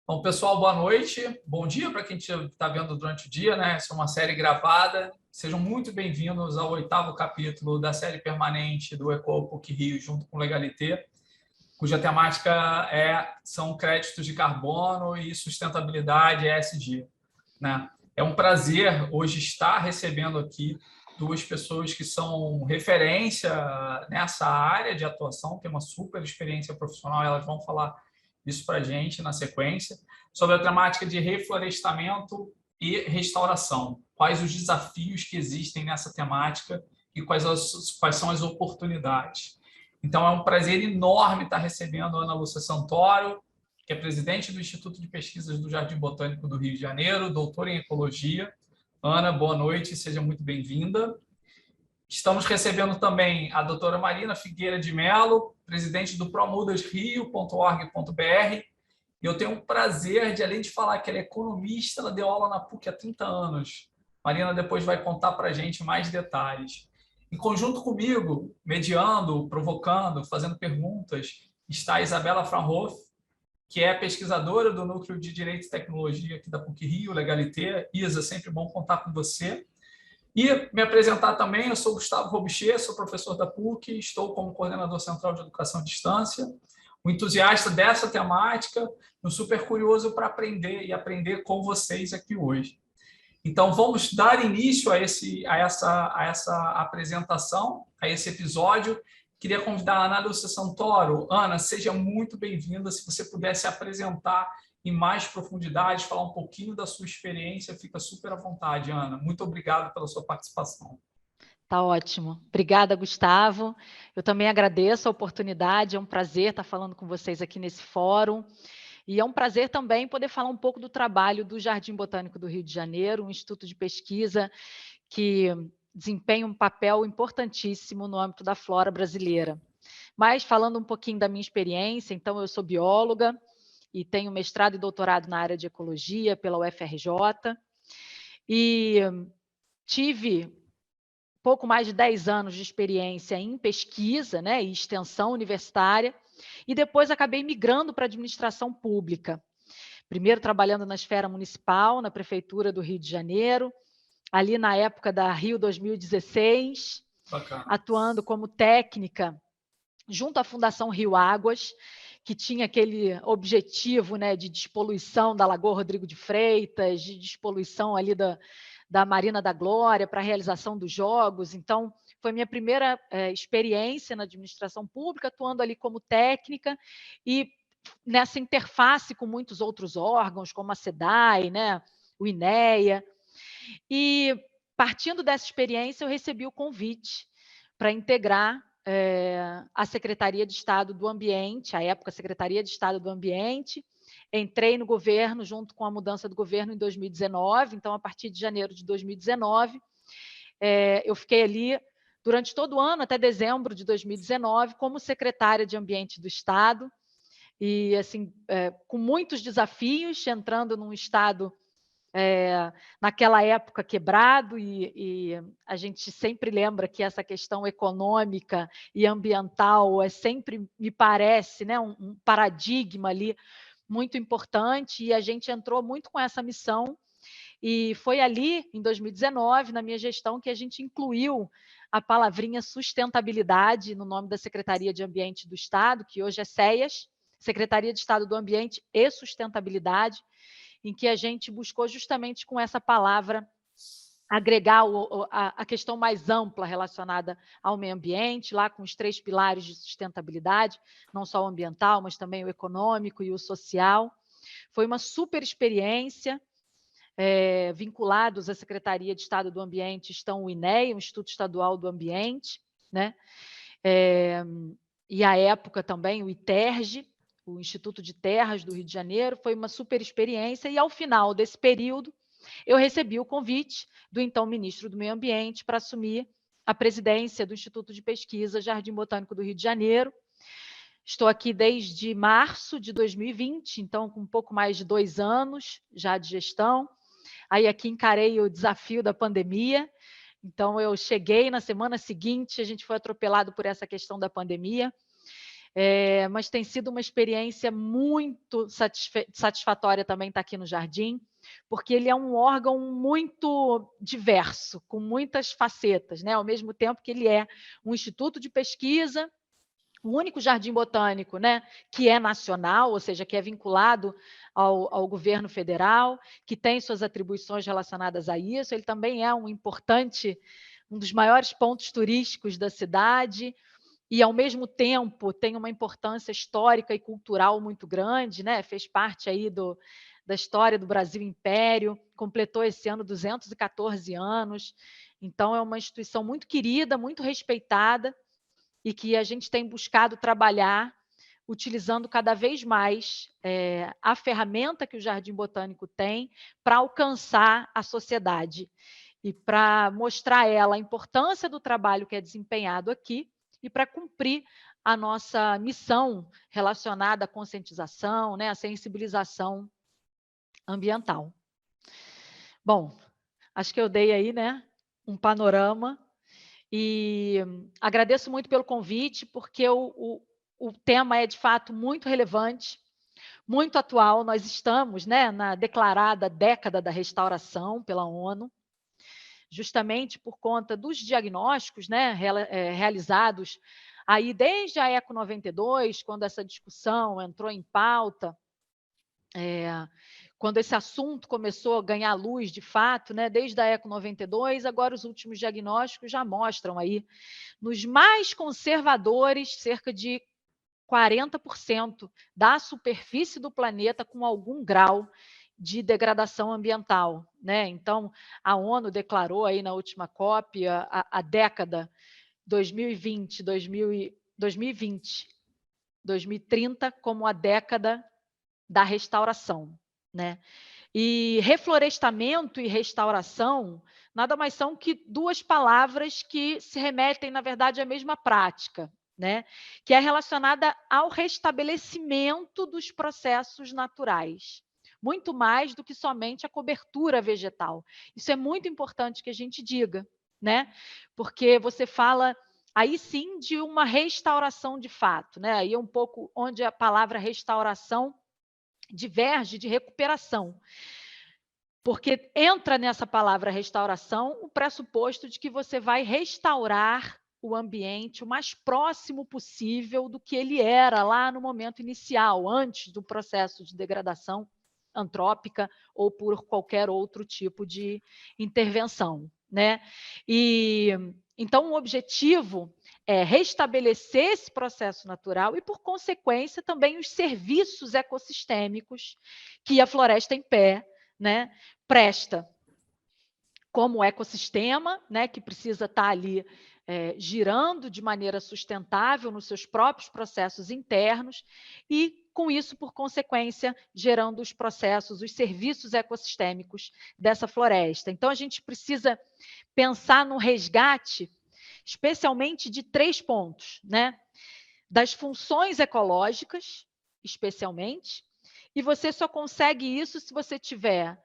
Bom, pessoal, boa noite. Bom dia para quem está vendo durante o dia, né? Essa é uma série gravada. Sejam muito bem-vindos ao 8º capítulo da série permanente do Ecol PUC Rio, junto com Legalité, cuja temática são créditos de carbono e sustentabilidade ESG, né? É um prazer hoje estar recebendo aqui duas pessoas que são referência nessa área de atuação, tem uma super experiência profissional, elas vão falar isso para a gente na sequência, sobre a temática de reflorestamento e restauração. Quais os desafios que existem nessa temática e quais são as oportunidades. Então, é um prazer enorme estar recebendo a Ana Lúcia Santoro, que é presidente do Instituto de Pesquisas do Jardim Botânico do Rio de Janeiro, doutora em Ecologia. Ana, boa noite, seja muito bem-vinda. Estamos recebendo também a doutora Marina Figueira de Mello, presidente do promudasrio.org.br. E eu tenho o prazer de, além de falar que ela é economista, ela deu aula na PUC há 30 anos. Marina depois vai contar para a gente mais detalhes. Em conjunto comigo, mediando, provocando, fazendo perguntas, está a Isabela Fraunhofer, que é pesquisadora do Núcleo de Direito e Tecnologia aqui da PUC Rio, Legalité. Isa, sempre bom contar com você. E me apresentar também, eu sou Gustavo Robichê, sou professor da PUC, estou como coordenador central de educação à distância, um entusiasta dessa temática, um super curioso para aprender e aprender com vocês aqui hoje. Então, vamos dar início a essa apresentação, a esse episódio. Queria convidar a Ana Lúcia Santoro. Ana, seja muito bem-vinda. Se você pudesse apresentar em mais profundidade, falar um pouquinho da sua experiência, fica super à vontade, Ana. Muito obrigado pela sua participação. Tá ótimo. Obrigada, Gustavo. Eu também agradeço a oportunidade, é um prazer estar falando com vocês aqui nesse fórum. E é um prazer também poder falar um pouco do trabalho do Jardim Botânico do Rio de Janeiro, um instituto de pesquisa que desempenha um papel importantíssimo no âmbito da flora brasileira. Mas falando um pouquinho da minha experiência, então eu sou bióloga e tenho mestrado e doutorado na área de ecologia pela UFRJ e tive pouco mais de 10 anos de experiência em pesquisa, né, e extensão universitária, e depois acabei migrando para a administração pública. Primeiro trabalhando na esfera municipal, na Prefeitura do Rio de Janeiro, ali na época da Rio 2016, Bacana. atuando como técnica junto à Fundação Rio Águas, que tinha aquele objetivo, né, de despoluição da Lagoa Rodrigo de Freitas, de despoluição ali da Marina da Glória para a realização dos jogos. Então, foi minha primeira experiência na administração pública, atuando ali como técnica e nessa interface com muitos outros órgãos, como a SEDAI, né, o INEA. E, partindo dessa experiência, eu recebi o convite para integrar a Secretaria de Estado do Ambiente, à época, Secretaria de Estado do Ambiente. Entrei no governo junto com a mudança do governo em 2019, então, a partir de janeiro de 2019, eu fiquei ali durante todo o ano, até dezembro de 2019, como secretária de Ambiente do Estado, e assim, com muitos desafios, entrando num Estado naquela época quebrado, e a gente sempre lembra que essa questão econômica e ambiental sempre, me parece, né, um paradigma ali muito importante, e a gente entrou muito com essa missão, e foi ali, em 2019, na minha gestão, que a gente incluiu a palavrinha sustentabilidade no nome da Secretaria de Ambiente do Estado, que hoje é SEAS, Secretaria de Estado do Ambiente e Sustentabilidade, em que a gente buscou justamente com essa palavra agregar a questão mais ampla relacionada ao meio ambiente, lá com os 3 pilares de sustentabilidade, não só o ambiental, mas também o econômico e o social. Foi uma super experiência. Vinculados à Secretaria de Estado do Ambiente estão o INEA, o Instituto Estadual do Ambiente, né? E à época também o ITERJ, o Instituto de Terras do Rio de Janeiro. Foi uma super experiência, e ao final desse período eu recebi o convite do então ministro do Meio Ambiente para assumir a presidência do Instituto de Pesquisa Jardim Botânico do Rio de Janeiro. Estou aqui desde março de 2020, então com um pouco mais de 2 anos já de gestão. Aí aqui encarei o desafio da pandemia, então eu cheguei na semana seguinte, a gente foi atropelado por essa questão da pandemia. mas tem sido uma experiência muito satisfatória também estar aqui no Jardim, porque ele é um órgão muito diverso, com muitas facetas, né? Ao mesmo tempo que ele é um instituto de pesquisa, o único jardim botânico, né, que é nacional, ou seja, que é vinculado ao governo federal, que tem suas atribuições relacionadas a isso. Ele também é um dos maiores pontos turísticos da cidade, e, ao mesmo tempo, tem uma importância histórica e cultural muito grande, né? Fez parte aí da história do Brasil Império, completou esse ano 214 anos. Então, é uma instituição muito querida, muito respeitada, e que a gente tem buscado trabalhar utilizando cada vez mais a ferramenta que o Jardim Botânico tem para alcançar a sociedade e para mostrar a ela a importância do trabalho que é desempenhado aqui e para cumprir a nossa missão relacionada à conscientização, né, à sensibilização ambiental. Bom, acho que eu dei aí, né, um panorama. E agradeço muito pelo convite, porque o tema é, de fato, muito relevante, muito atual. Nós estamos, né, na declarada década da restauração pela ONU, justamente por conta dos diagnósticos, né, realizados aí desde a ECO 92, quando essa discussão entrou em pauta, quando esse assunto começou a ganhar luz de fato, né, desde a ECO 92, agora os últimos diagnósticos já mostram aí, nos mais conservadores, cerca de 40% da superfície do planeta com algum grau de degradação ambiental, né? Então, a ONU declarou aí na última COP a década 2020, 2030 como a década da restauração, né? E reflorestamento e restauração nada mais são que duas palavras que se remetem, na verdade, à mesma prática, né? Que é relacionada ao restabelecimento dos processos naturais, muito mais do que somente a cobertura vegetal. Isso é muito importante que a gente diga, né? Porque você fala aí sim de uma restauração de fato, né? Aí é um pouco onde a palavra restauração diverge de recuperação. Porque entra nessa palavra restauração o pressuposto de que você vai restaurar o ambiente o mais próximo possível do que ele era lá no momento inicial, antes do processo de degradação antrópica ou por qualquer outro tipo de intervenção, né? E então o objetivo é restabelecer esse processo natural e, por consequência, também os serviços ecossistêmicos que a floresta em pé, né, presta como ecossistema, né, que precisa estar ali girando de maneira sustentável nos seus próprios processos internos e, com isso, por consequência, gerando os processos, os serviços ecossistêmicos dessa floresta. Então, a gente precisa pensar no resgate, especialmente de 3 pontos, né? Das funções ecológicas, especialmente, e você só consegue isso se você tiver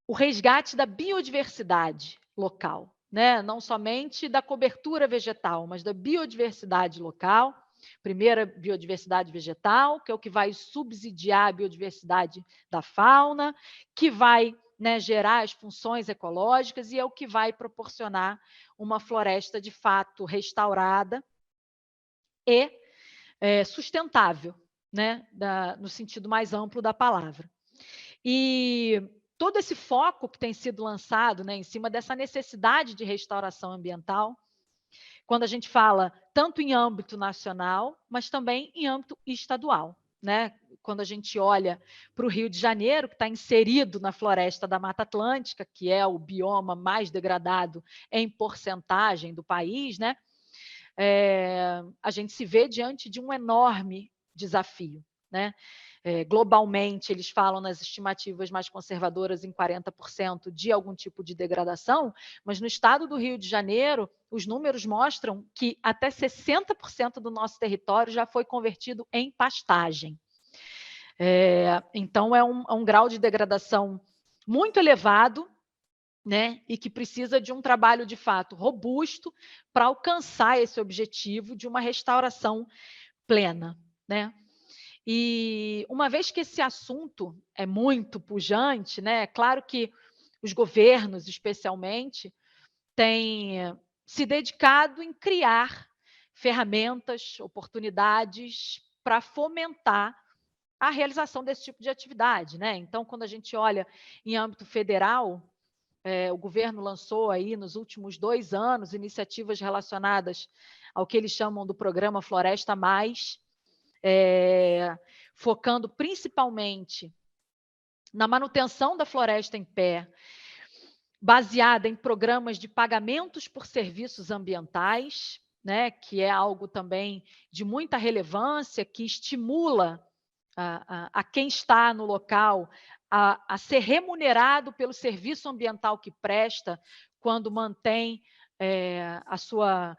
o resgate da biodiversidade local, né? Não somente da cobertura vegetal, mas da biodiversidade local. Primeiro, a biodiversidade vegetal, que é o que vai subsidiar a biodiversidade da fauna, que vai, né, gerar as funções ecológicas e é o que vai proporcionar uma floresta de fato restaurada e sustentável, né, no sentido mais amplo da palavra. E todo esse foco que tem sido lançado, né, em cima dessa necessidade de restauração ambiental, quando a gente fala tanto em âmbito nacional, mas também em âmbito estadual, né? Quando a gente olha para o Rio de Janeiro, que está inserido na floresta da Mata Atlântica, que é o bioma mais degradado em porcentagem do país, né? A gente se vê diante de um enorme desafio, né? Globalmente, eles falam nas estimativas mais conservadoras em 40% de algum tipo de degradação, mas no estado do Rio de Janeiro, os números mostram que até 60% do nosso território já foi convertido em pastagem. Então, é um grau de degradação muito elevado, né, e que precisa de um trabalho de fato robusto para alcançar esse objetivo de uma restauração plena, né? E uma vez que esse assunto é muito pujante, né, é claro que os governos, especialmente, têm se dedicado em criar ferramentas, oportunidades para fomentar a realização desse tipo de atividade, né? Então, quando a gente olha em âmbito federal, o governo lançou aí nos últimos 2 anos iniciativas relacionadas ao que eles chamam do programa Floresta Mais, focando principalmente na manutenção da floresta em pé, baseada em programas de pagamentos por serviços ambientais, né, que é algo também de muita relevância, que estimula a quem está no local a ser remunerado pelo serviço ambiental que presta quando mantém a sua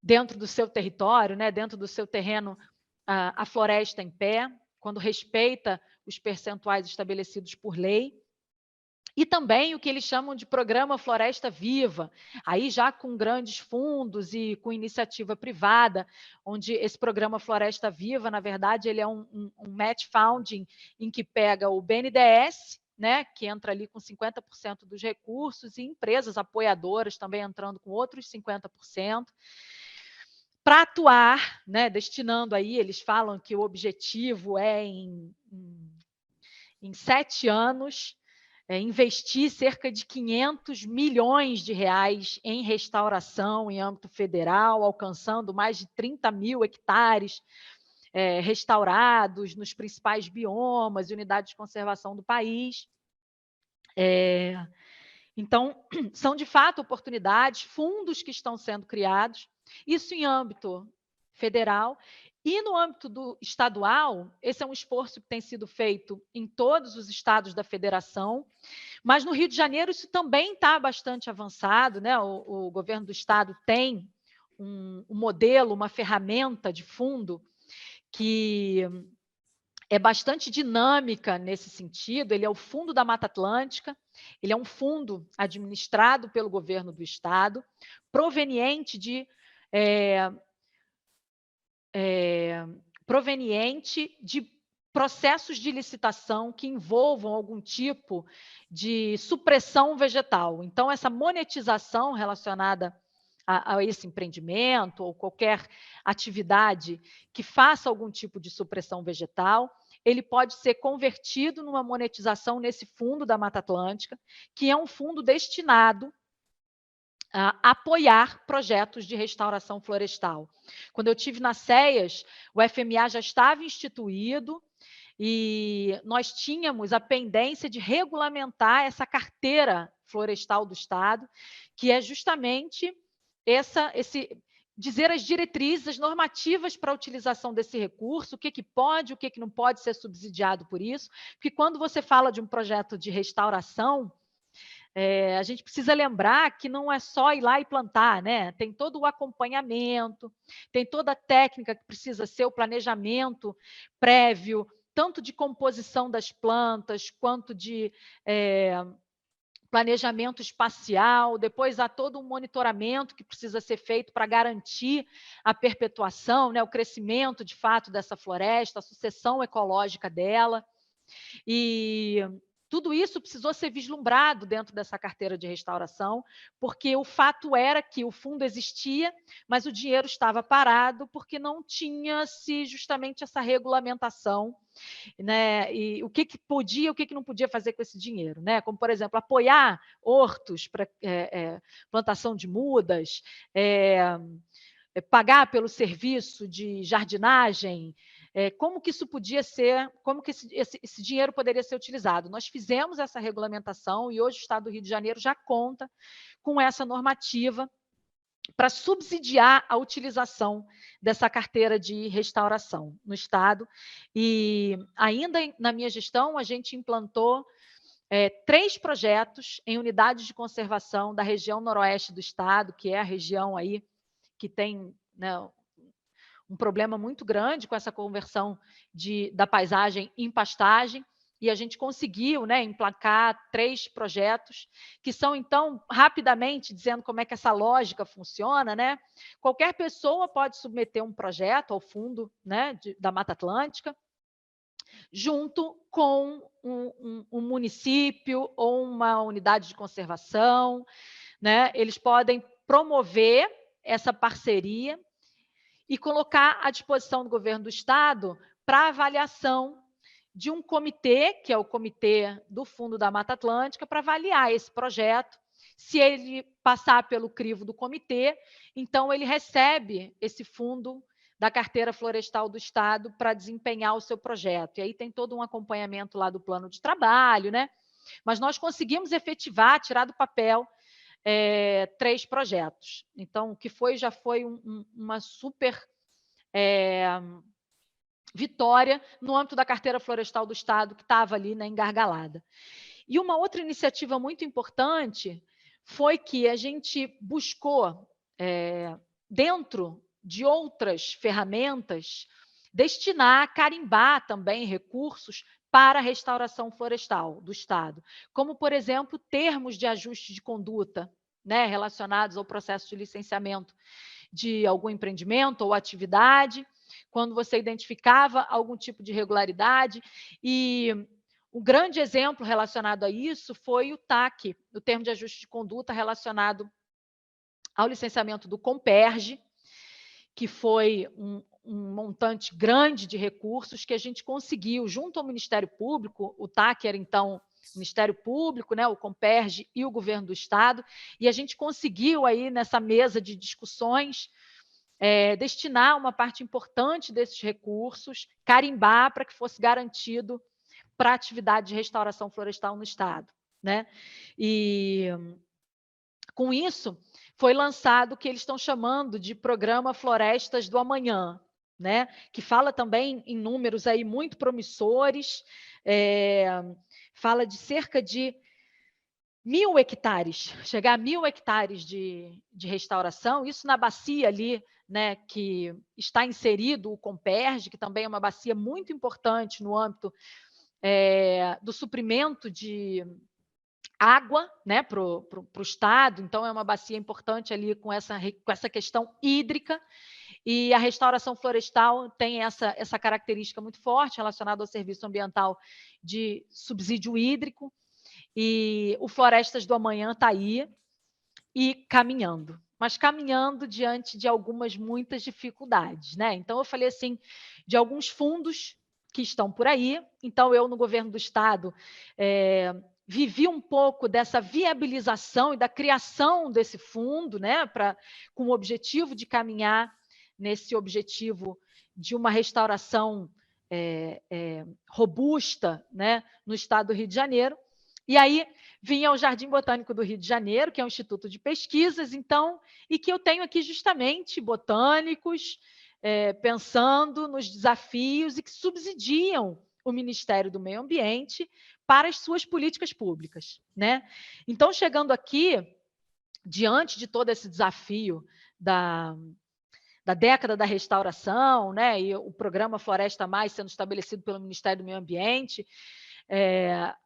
dentro do seu território, né, dentro do seu terreno, a floresta em pé, quando respeita os percentuais estabelecidos por lei. E também o que eles chamam de Programa Floresta Viva, aí já com grandes fundos e com iniciativa privada, onde esse Programa Floresta Viva, na verdade, ele é um match funding em que pega o BNDES, né, que entra ali com 50% dos recursos, e empresas apoiadoras também entrando com outros 50%, para atuar, né, destinando aí, eles falam que o objetivo é em 7 anos, investir cerca de 500 milhões de reais em restauração em âmbito federal, alcançando mais de 30 mil hectares restaurados nos principais biomas e unidades de conservação do país. Então, são de fato oportunidades, fundos que estão sendo criados, isso em âmbito federal. E no âmbito estadual, esse é um esforço que tem sido feito em todos os estados da federação, mas no Rio de Janeiro isso também está bastante avançado, né? O governo do estado tem um modelo, uma ferramenta de fundo que é bastante dinâmica nesse sentido. Ele é o Fundo da Mata Atlântica, ele é um fundo administrado pelo governo do estado, proveniente de processos de licitação que envolvam algum tipo de supressão vegetal. Então, essa monetização relacionada a esse empreendimento ou qualquer atividade que faça algum tipo de supressão vegetal, ele pode ser convertido numa monetização nesse fundo da Mata Atlântica, que é um fundo destinado apoiar projetos de restauração florestal. Quando eu tive nas CEAs, o FMA já estava instituído e nós tínhamos a pendência de regulamentar essa carteira florestal do Estado, que é justamente dizer as diretrizes, as normativas para a utilização desse recurso, o que pode, o que não pode ser subsidiado por isso, porque quando você fala de um projeto de restauração, a gente precisa lembrar que não é só ir lá e plantar, né? Tem todo o acompanhamento, tem toda a técnica que precisa ser, o planejamento prévio, tanto de composição das plantas, quanto de planejamento espacial, depois há todo um monitoramento que precisa ser feito para garantir a perpetuação, né? O crescimento, de fato, dessa floresta, a sucessão ecológica dela. E tudo isso precisou ser vislumbrado dentro dessa carteira de restauração, porque o fato era que o fundo existia, mas o dinheiro estava parado porque não tinha-se justamente essa regulamentação, né? E o que podia, o que não podia fazer com esse dinheiro, né? Como, por exemplo, apoiar hortos para plantação de mudas, pagar pelo serviço de jardinagem, como que isso podia ser, como que esse dinheiro poderia ser utilizado. Nós fizemos essa regulamentação e hoje o Estado do Rio de Janeiro já conta com essa normativa para subsidiar a utilização dessa carteira de restauração no Estado. E ainda na minha gestão, a gente implantou 3 projetos em unidades de conservação da região noroeste do Estado, que é a região aí que tem, né, um problema muito grande com essa conversão da paisagem em pastagem. e a gente conseguiu, né, emplacar 3 projetos, que são, então, rapidamente, dizendo como é que essa lógica funciona, né? Qualquer pessoa pode submeter um projeto ao fundo, né, da Mata Atlântica, junto com um município ou uma unidade de conservação, né? Eles podem promover essa parceria e colocar à disposição do governo do estado para avaliação de um comitê, que é o Comitê do Fundo da Mata Atlântica, para avaliar esse projeto. Se ele passar pelo crivo do comitê, então ele recebe esse fundo da carteira florestal do estado para desempenhar o seu projeto. E aí tem todo um acompanhamento lá do plano de trabalho, né? Mas nós conseguimos efetivar, tirar do papel 3 projetos. Então, o que já foi uma super vitória no âmbito da carteira florestal do estado, que estava ali, né, engargalada. E uma outra iniciativa muito importante foi que a gente buscou, dentro de outras ferramentas, destinar, carimbar também recursos para a restauração florestal do estado, como, por exemplo, termos de ajuste de conduta, né, relacionados ao processo de licenciamento de algum empreendimento ou atividade, quando você identificava algum tipo de irregularidade. E um grande exemplo relacionado a isso foi o TAC, o termo de ajuste de conduta relacionado ao licenciamento do Comperj, que foi um montante grande de recursos que a gente conseguiu, junto ao Ministério Público. O TAC era, então, o Ministério Público, né, o Comperj e o Governo do Estado, e a gente conseguiu, aí, nessa mesa de discussões, destinar uma parte importante desses recursos, carimbar para que fosse garantido para a atividade de restauração florestal no estado, né? E com isso foi lançado o que eles estão chamando de Programa Florestas do Amanhã, né? Que fala também em números aí muito promissores, fala de cerca de 1.000 hectares, chegar a 1.000 hectares de restauração, isso na bacia ali, né, que está inserido o Comperj, que também é uma bacia muito importante no âmbito do suprimento de água, né, para o estado. Então, é uma bacia importante ali com essa questão hídrica, e a restauração florestal tem essa característica muito forte relacionada ao serviço ambiental de subsídio hídrico, e o Florestas do Amanhã está aí e caminhando, mas caminhando diante de muitas dificuldades, né? Então, eu falei assim, de alguns fundos que estão por aí. Então, eu, no governo do estado, vivi um pouco dessa viabilização e da criação desse fundo, né, com o objetivo de caminhar nesse objetivo de uma restauração robusta, né, no estado do Rio de Janeiro. E aí vinha o Jardim Botânico do Rio de Janeiro, que é um instituto de pesquisas, então, e que eu tenho aqui justamente botânicos pensando nos desafios e que subsidiam o Ministério do Meio Ambiente para as suas políticas públicas, né? Então, chegando aqui, diante de todo esse desafio da década da restauração, né, e o programa Floresta Mais sendo estabelecido pelo Ministério do Meio Ambiente,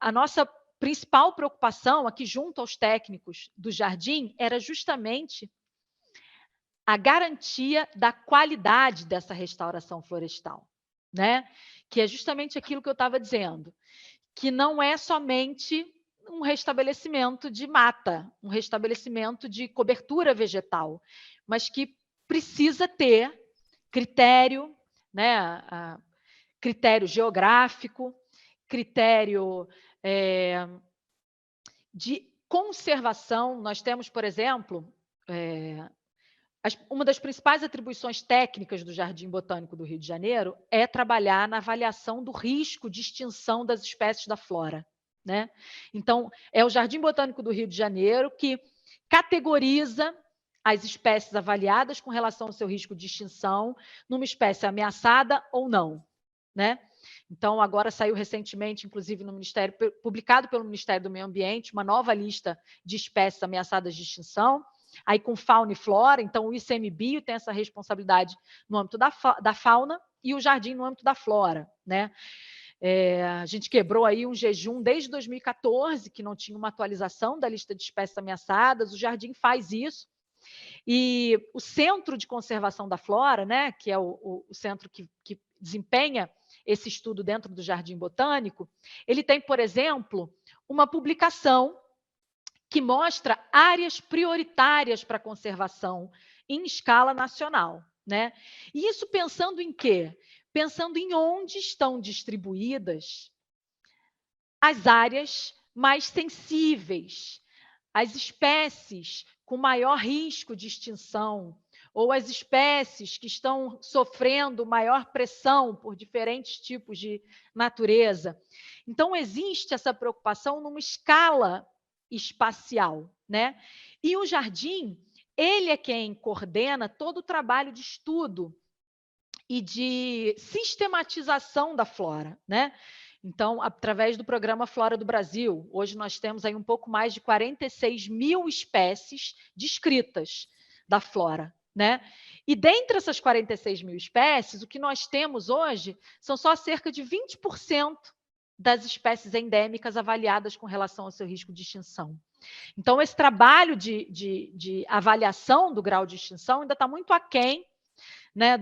a nossa principal preocupação aqui, junto aos técnicos do Jardim, era justamente a garantia da qualidade dessa restauração florestal, né? Que é justamente aquilo que eu estava dizendo, que não é somente um restabelecimento de mata, um restabelecimento de cobertura vegetal, mas que precisa ter critério, né? Critério geográfico, critério de conservação. Nós temos, por exemplo, uma das principais atribuições técnicas do Jardim Botânico do Rio de Janeiro é trabalhar na avaliação do risco de extinção das espécies da flora, né? Então, é o Jardim Botânico do Rio de Janeiro que categoriza as espécies avaliadas com relação ao seu risco de extinção, numa espécie ameaçada ou não, né? Então, agora saiu recentemente, inclusive no Ministério, publicado pelo Ministério do Meio Ambiente, uma nova lista de espécies ameaçadas de extinção, aí com fauna e flora. Então o ICMBio tem essa responsabilidade no âmbito da fauna e o Jardim no âmbito da flora, né? A gente quebrou aí um jejum desde 2014, que não tinha uma atualização da lista de espécies ameaçadas. O Jardim faz isso. E o Centro de Conservação da Flora, né, que é o centro que desempenha esse estudo dentro do Jardim Botânico, ele tem, por exemplo, uma publicação que mostra áreas prioritárias para conservação em escala nacional, né? E isso pensando em quê? Pensando em onde estão distribuídas as áreas mais sensíveis, as espécies com maior risco de extinção, ou as espécies que estão sofrendo maior pressão por diferentes tipos de natureza. Então, existe essa preocupação numa escala espacial, né? E o Jardim, ele é quem coordena todo o trabalho de estudo e de sistematização da flora, né? Então, através do programa Flora do Brasil, hoje nós temos aí um pouco mais de 46 mil espécies descritas da flora, né? E dentre essas 46 mil espécies, o que nós temos hoje são só cerca de 20% das espécies endêmicas avaliadas com relação ao seu risco de extinção. Então, esse trabalho de avaliação do grau de extinção ainda está muito aquém, né,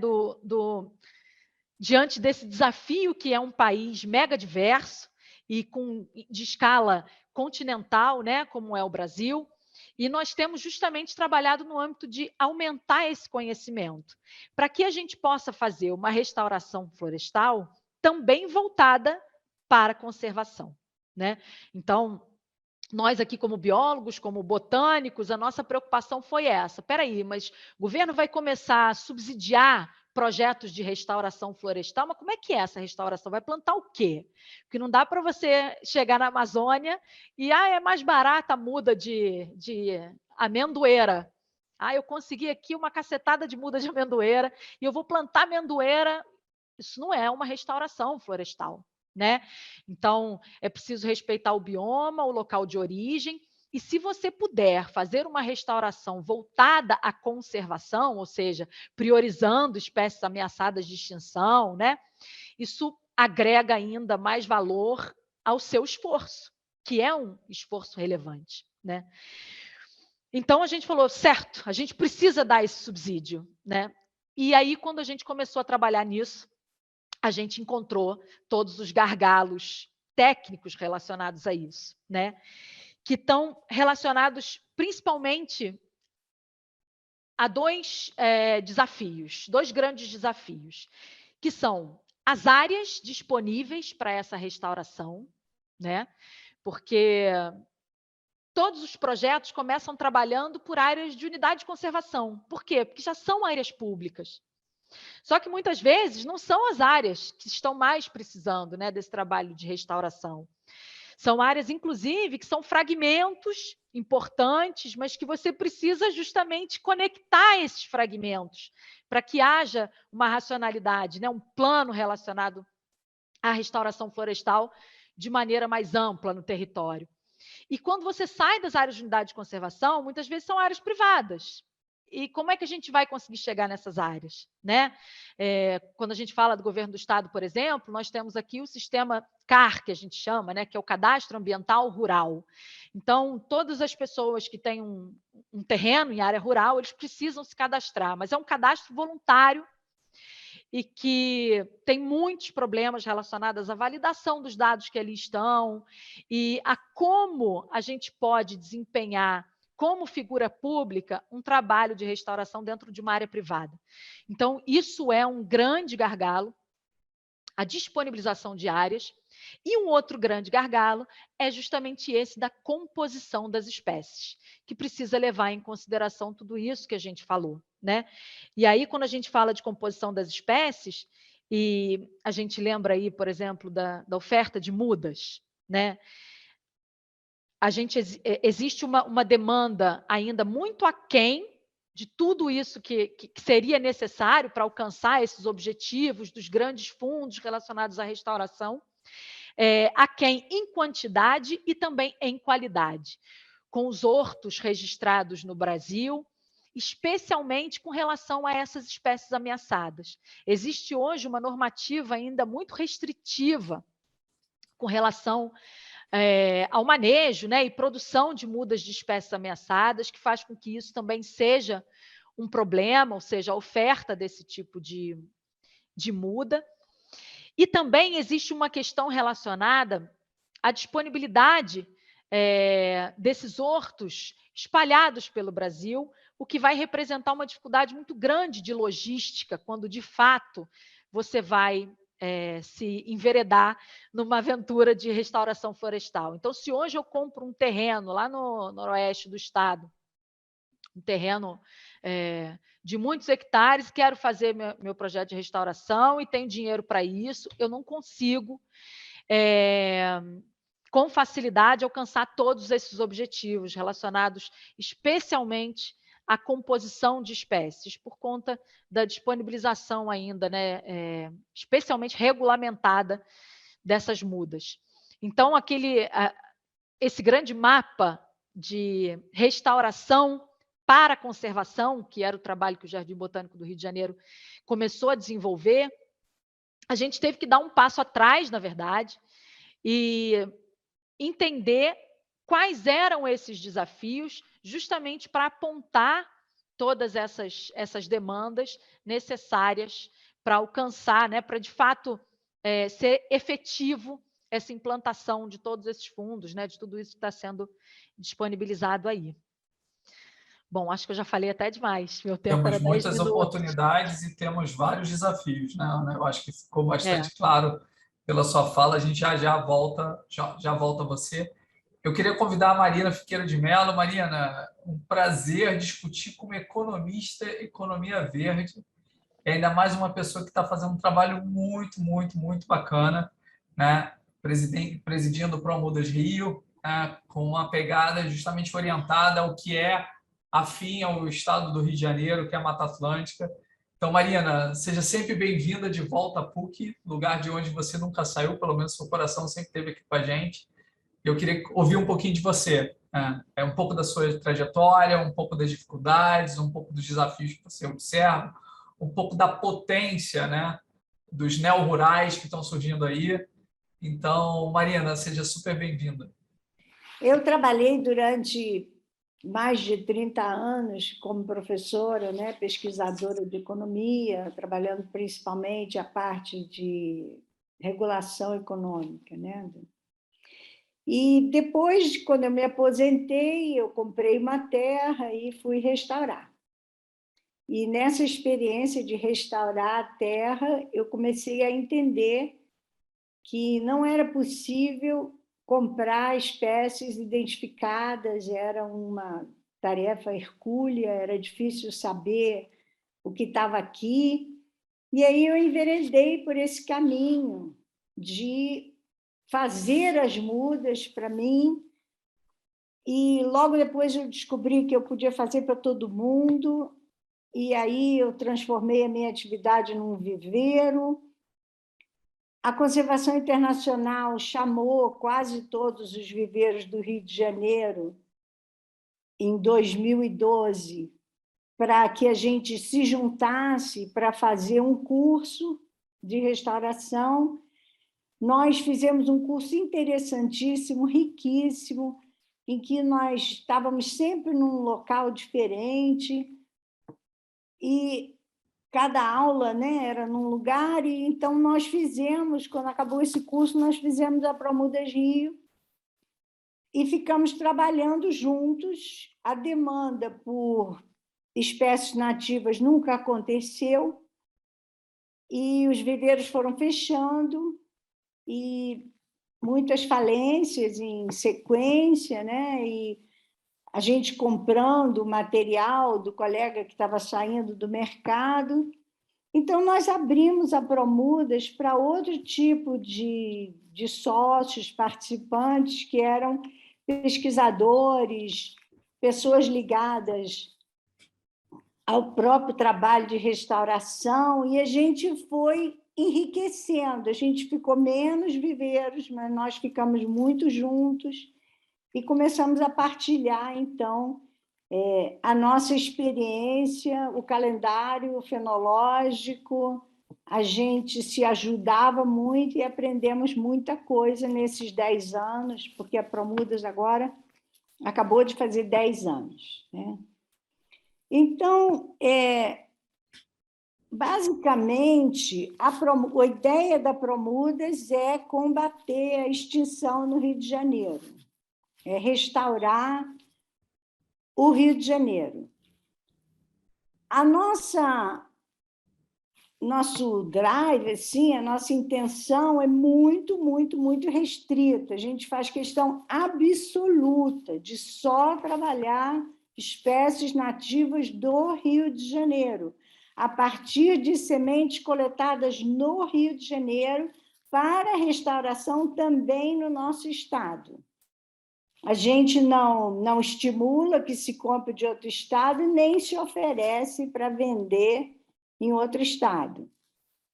diante desse desafio que é um país mega diverso e de escala continental, né, como é o Brasil, e nós temos justamente trabalhado no âmbito de aumentar esse conhecimento, para que a gente possa fazer uma restauração florestal também voltada para a conservação, né? Então, nós aqui como biólogos, como botânicos, a nossa preocupação foi essa. Espera aí, mas o governo vai começar a subsidiar projetos de restauração florestal, mas como é que é essa restauração? Vai plantar o quê? Porque não dá para você chegar na Amazônia e é mais barata a muda de amendoeira. Eu consegui aqui uma cacetada de muda de amendoeira e eu vou plantar amendoeira. Isso não é uma restauração florestal, né? Então, é preciso respeitar o bioma, o local de origem, e se você puder fazer uma restauração voltada à conservação, ou seja, priorizando espécies ameaçadas de extinção, né? Isso agrega ainda mais valor ao seu esforço, que é um esforço relevante, né? Então a gente falou, certo, a gente precisa dar esse subsídio, né? E aí, quando a gente começou a trabalhar nisso, a gente encontrou todos os gargalos técnicos relacionados a isso, né? Que estão relacionados principalmente a dois desafios, dois grandes desafios, que são as áreas disponíveis para essa restauração, né? Porque todos os projetos começam trabalhando por áreas de unidade de conservação. Por quê? Porque já são áreas públicas. Só que muitas vezes não são as áreas que estão mais precisando, né, desse trabalho de restauração. São áreas, inclusive, que são fragmentos importantes, mas que você precisa justamente conectar esses fragmentos para que haja uma racionalidade, né, um plano relacionado à restauração florestal de maneira mais ampla no território. E quando você sai das áreas de unidade de conservação, muitas vezes são áreas privadas. E como é que a gente vai conseguir chegar nessas áreas, né? Quando a gente fala do governo do estado, por exemplo, nós temos aqui o sistema CAR, que a gente chama, né, que é o Cadastro Ambiental Rural. Então, todas as pessoas que têm um terreno em área rural, eles precisam se cadastrar, mas é um cadastro voluntário e que tem muitos problemas relacionados à validação dos dados que ali estão e a como a gente pode desempenhar, como figura pública, um trabalho de restauração dentro de uma área privada. Então, isso é um grande gargalo, a disponibilização de áreas, e um outro grande gargalo é justamente esse da composição das espécies, que precisa levar em consideração tudo isso que a gente falou, né? E aí, quando a gente fala de composição das espécies, e a gente lembra aí, por exemplo, da oferta de mudas, né? Existe uma demanda ainda muito aquém de tudo isso que seria necessário para alcançar esses objetivos dos grandes fundos relacionados à restauração, aquém em quantidade e também em qualidade, com os hortos registrados no Brasil, especialmente com relação a essas espécies ameaçadas. Existe hoje uma normativa ainda muito restritiva com relação ao manejo, né, e produção de mudas de espécies ameaçadas, que faz com que isso também seja um problema, ou seja, a oferta desse tipo de muda. E também existe uma questão relacionada à disponibilidade desses hortos espalhados pelo Brasil, o que vai representar uma dificuldade muito grande de logística, quando, de fato, você vai se enveredar numa aventura de restauração florestal. Então, se hoje eu compro um terreno lá no noroeste do estado, um terreno de muitos hectares, quero fazer meu projeto de restauração e tenho dinheiro para isso, eu não consigo, com facilidade, alcançar todos esses objetivos relacionados especialmente à composição de espécies, por conta da disponibilização ainda, né, especialmente regulamentada dessas mudas. Então, esse grande mapa de restauração para a conservação, que era o trabalho que o Jardim Botânico do Rio de Janeiro começou a desenvolver, a gente teve que dar um passo atrás, na verdade, e entender quais eram esses desafios, justamente para apontar todas essas demandas necessárias para alcançar, né, para de fato ser efetivo essa implantação de todos esses fundos, né, de tudo isso que está sendo disponibilizado aí. Bom, acho que eu já falei até demais. Meu tempo Temos era 10 muitas minutos. oportunidades e temos vários desafios, né, Ana? Eu acho que ficou É. bastante claro pela sua fala. A gente já volta, já volta a você. Eu queria convidar a Marina Fiqueira de Mello. Marina, um prazer discutir como economista economia verde. E ainda mais uma pessoa que está fazendo um trabalho muito, muito, muito bacana, né? Presidindo o Promudas Rio, né? Com uma pegada justamente orientada ao que é afim ao estado do Rio de Janeiro, que é a Mata Atlântica. Então, Marina, seja sempre bem-vinda de volta à PUC, lugar de onde você nunca saiu, pelo menos seu coração sempre esteve aqui com a gente. Eu queria ouvir um pouquinho de você, né? Um pouco da sua trajetória, um pouco das dificuldades, um pouco dos desafios que você observa, um pouco da potência, né, dos neo-rurais que estão surgindo aí. Então, Marina, seja super bem-vinda. Eu trabalhei durante mais de 30 anos como professora, né, pesquisadora de economia, trabalhando principalmente a parte de regulação econômica, né? E depois, quando eu me aposentei, eu comprei uma terra e fui restaurar. E nessa experiência de restaurar a terra, eu comecei a entender que não era possível comprar espécies identificadas, era uma tarefa hercúlea, era difícil saber o que estava aqui. E aí eu enveredei por esse caminho de fazer as mudas para mim, e logo depois eu descobri que eu podia fazer para todo mundo, e aí eu transformei a minha atividade num viveiro. A Conservação Internacional chamou quase todos os viveiros do Rio de Janeiro em 2012 para que a gente se juntasse para fazer um curso de restauração. Nós fizemos um curso interessantíssimo, riquíssimo, em que nós estávamos sempre num local diferente e cada aula, né, era num lugar, e então nós fizemos, quando acabou esse curso, nós fizemos a Promudas Rio e ficamos trabalhando juntos. A demanda por espécies nativas nunca aconteceu e os viveiros foram fechando e muitas falências em sequência, né? E a gente comprando material do colega que estava saindo do mercado. Então, nós abrimos a Promudas para outro tipo de sócios, participantes, que eram pesquisadores, pessoas ligadas ao próprio trabalho de restauração, e a gente foi enriquecendo. A gente ficou menos viveiros, mas nós ficamos muito juntos e começamos a partilhar, então, a nossa experiência, o calendário fenológico, a gente se ajudava muito e aprendemos muita coisa nesses 10 anos, porque a Promudas agora acabou de fazer 10 anos, né? Então, basicamente, a ideia da Promudas é combater a extinção no Rio de Janeiro, é restaurar o Rio de Janeiro. Nosso drive, assim, a nossa intenção é muito, muito, muito restrita. A gente faz questão absoluta de só trabalhar espécies nativas do Rio de Janeiro, a partir de sementes coletadas no Rio de Janeiro para restauração também no nosso estado. A gente não estimula que se compre de outro estado, nem se oferece para vender em outro estado.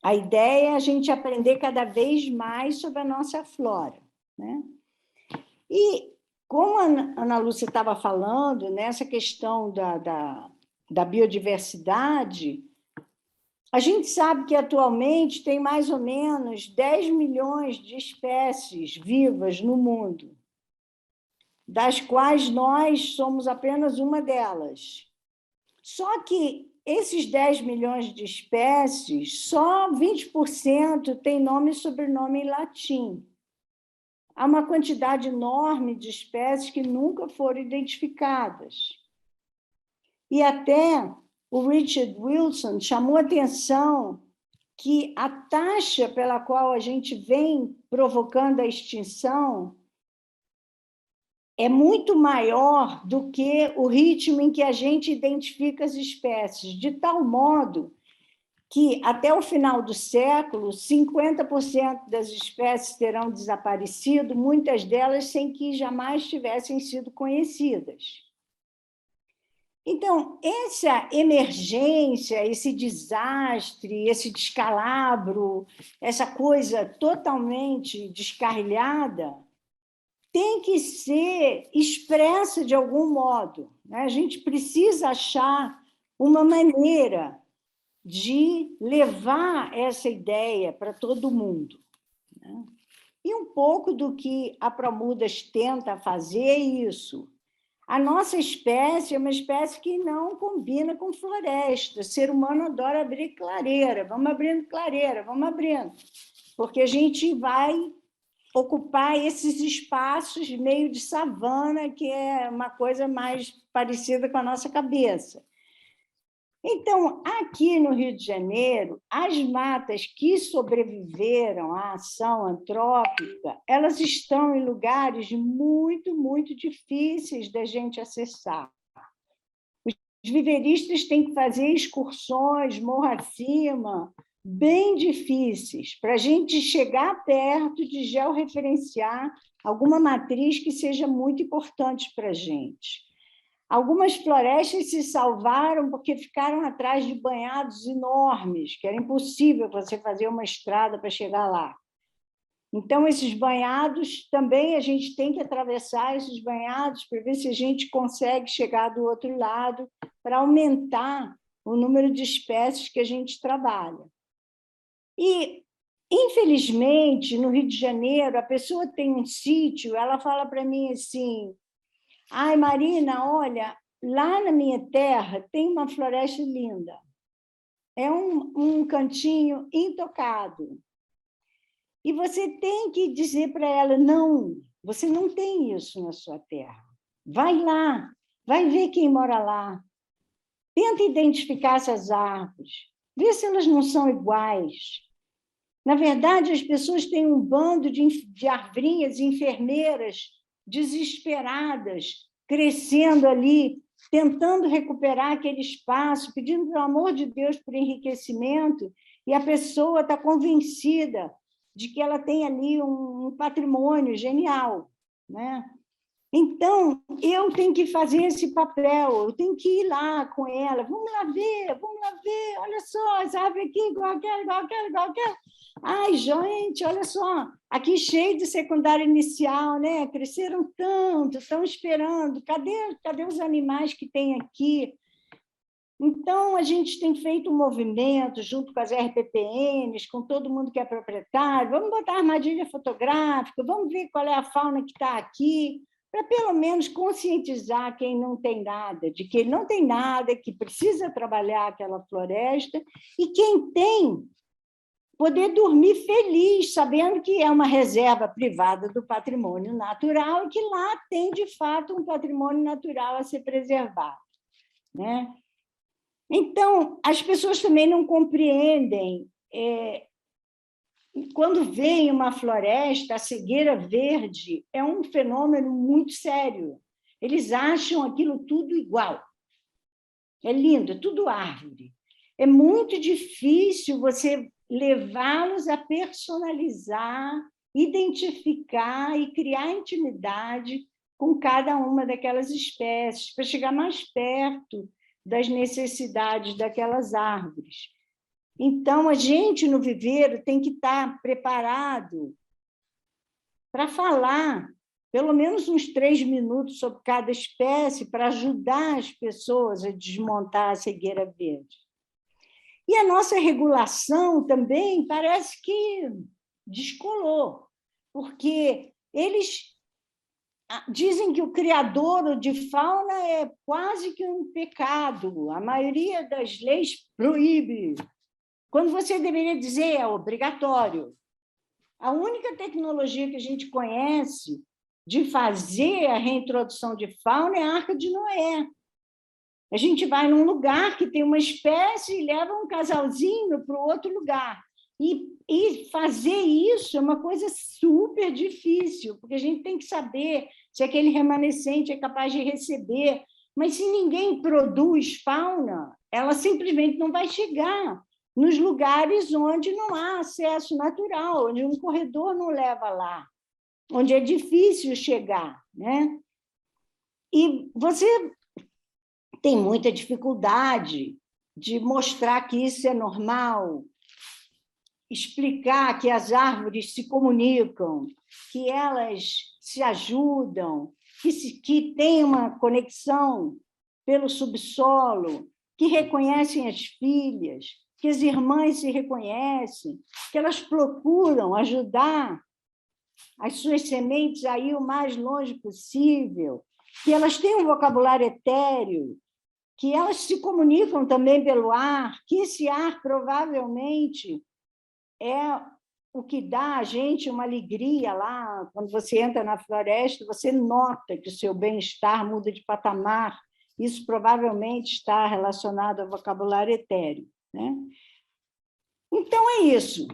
A ideia é a gente aprender cada vez mais sobre a nossa flora, né? E, como a Ana Lúcia estava falando, nessa questão da biodiversidade, a gente sabe que atualmente tem mais ou menos 10 milhões de espécies vivas no mundo, das quais nós somos apenas uma delas. Só que esses 10 milhões de espécies, só 20% tem nome e sobrenome em latim. Há uma quantidade enorme de espécies que nunca foram identificadas. E até o Richard Wilson chamou a atenção que a taxa pela qual a gente vem provocando a extinção é muito maior do que o ritmo em que a gente identifica as espécies, de tal modo que, até o final do século, 50% das espécies terão desaparecido, muitas delas sem que jamais tivessem sido conhecidas. Então, essa emergência, esse desastre, esse descalabro, essa coisa totalmente descarrilhada, tem que ser expressa de algum modo, né? A gente precisa achar uma maneira de levar essa ideia para todo mundo, né? E um pouco do que a Promudas tenta fazer é isso. A nossa espécie é uma espécie que não combina com floresta. O ser humano adora abrir clareira. Vamos abrindo clareira, vamos abrindo. Porque a gente vai ocupar esses espaços meio de savana, que é uma coisa mais parecida com a nossa cabeça. Então, aqui no Rio de Janeiro, as matas que sobreviveram à ação antrópica, elas estão em lugares muito, muito difíceis da gente acessar. Os viveristas têm que fazer excursões morro acima, bem difíceis, para a gente chegar perto de georreferenciar alguma matriz que seja muito importante para a gente. Algumas florestas se salvaram porque ficaram atrás de banhados enormes, que era impossível você fazer uma estrada para chegar lá. Então, esses banhados, também a gente tem que atravessar esses banhados para ver se a gente consegue chegar do outro lado, para aumentar o número de espécies que a gente trabalha. E, infelizmente, no Rio de Janeiro, a pessoa tem um sítio, ela fala para mim assim: ai, Marina, olha, lá na minha terra tem uma floresta linda. É um cantinho intocado. E você tem que dizer para ela: não, você não tem isso na sua terra. Vai lá, vai ver quem mora lá. Tenta identificar essas árvores. Vê se elas não são iguais. Na verdade, as pessoas têm um bando de arvrinhas e enfermeiras desesperadas, crescendo ali, tentando recuperar aquele espaço, pedindo, pelo amor de Deus, por enriquecimento, e a pessoa está convencida de que ela tem ali um patrimônio genial, né? Então, eu tenho que fazer esse papel, eu tenho que ir lá com ela, vamos lá ver, olha só, essa árvore aqui, igual aquela. Ai, gente, olha só, aqui cheio de secundária inicial, né? Cresceram tanto, estão esperando, cadê os animais que tem aqui? Então, a gente tem feito um movimento junto com as RPPNs, com todo mundo que é proprietário, vamos botar armadilha fotográfica, vamos ver qual é a fauna que está aqui, para pelo menos conscientizar quem não tem nada, de que ele não tem nada, que precisa trabalhar aquela floresta, e quem tem, poder dormir feliz, sabendo que é uma reserva privada do patrimônio natural e que lá tem, de fato, um patrimônio natural a ser preservado, né? Então, as pessoas também não compreendem. Quando vem uma floresta, a cegueira verde é um fenômeno muito sério. Eles acham aquilo tudo igual. É lindo, é tudo árvore. É muito difícil você levá-los a personalizar, identificar e criar intimidade com cada uma daquelas espécies, para chegar mais perto das necessidades daquelas árvores. Então, a gente, no viveiro, tem que estar preparado para falar pelo menos uns 3 minutos sobre cada espécie, para ajudar as pessoas a desmontar a cegueira verde. E a nossa regulação também parece que descolou, porque eles dizem que o criador de fauna é quase que um pecado. A maioria das leis proíbe, quando você deveria dizer é obrigatório. A única tecnologia que a gente conhece de fazer a reintrodução de fauna é a Arca de Noé. A gente vai num lugar que tem uma espécie e leva um casalzinho para o outro lugar. E fazer isso é uma coisa super difícil, porque a gente tem que saber se aquele remanescente é capaz de receber. Mas se ninguém produz fauna, ela simplesmente não vai chegar nos lugares onde não há acesso natural, onde um corredor não leva lá, onde é difícil chegar, né? E você tem muita dificuldade de mostrar que isso é normal, explicar que as árvores se comunicam, que elas se ajudam, que tem uma conexão pelo subsolo, que reconhecem as filhas, que as irmãs se reconhecem, que elas procuram ajudar as suas sementes a ir o mais longe possível, que elas têm um vocabulário etéreo, que elas se comunicam também pelo ar, que esse ar provavelmente é o que dá a gente uma alegria lá. Quando você entra na floresta, você nota que o seu bem-estar muda de patamar. Isso provavelmente está relacionado ao vocabulário etéreo, né? Então, é isso.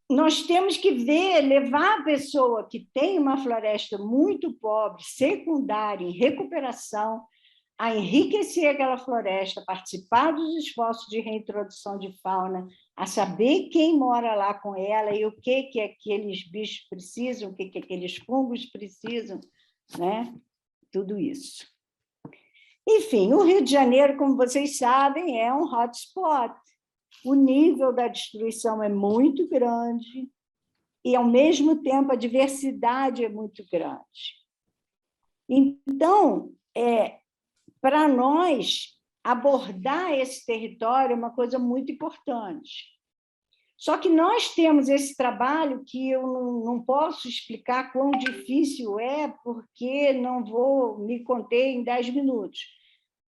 Nós temos que levar a pessoa que tem uma floresta muito pobre, secundária, em recuperação, a enriquecer aquela floresta, a participar dos esforços de reintrodução de fauna, a saber quem mora lá com ela e o que aqueles bichos precisam, o que aqueles fungos precisam, né? Tudo isso. Enfim, o Rio de Janeiro, como vocês sabem, é um hotspot. O nível da destruição é muito grande e, ao mesmo tempo, a diversidade é muito grande. Então, para nós, abordar esse território é uma coisa muito importante. Só que nós temos esse trabalho que eu não posso explicar quão difícil é, porque não vou me conter em 10 minutos.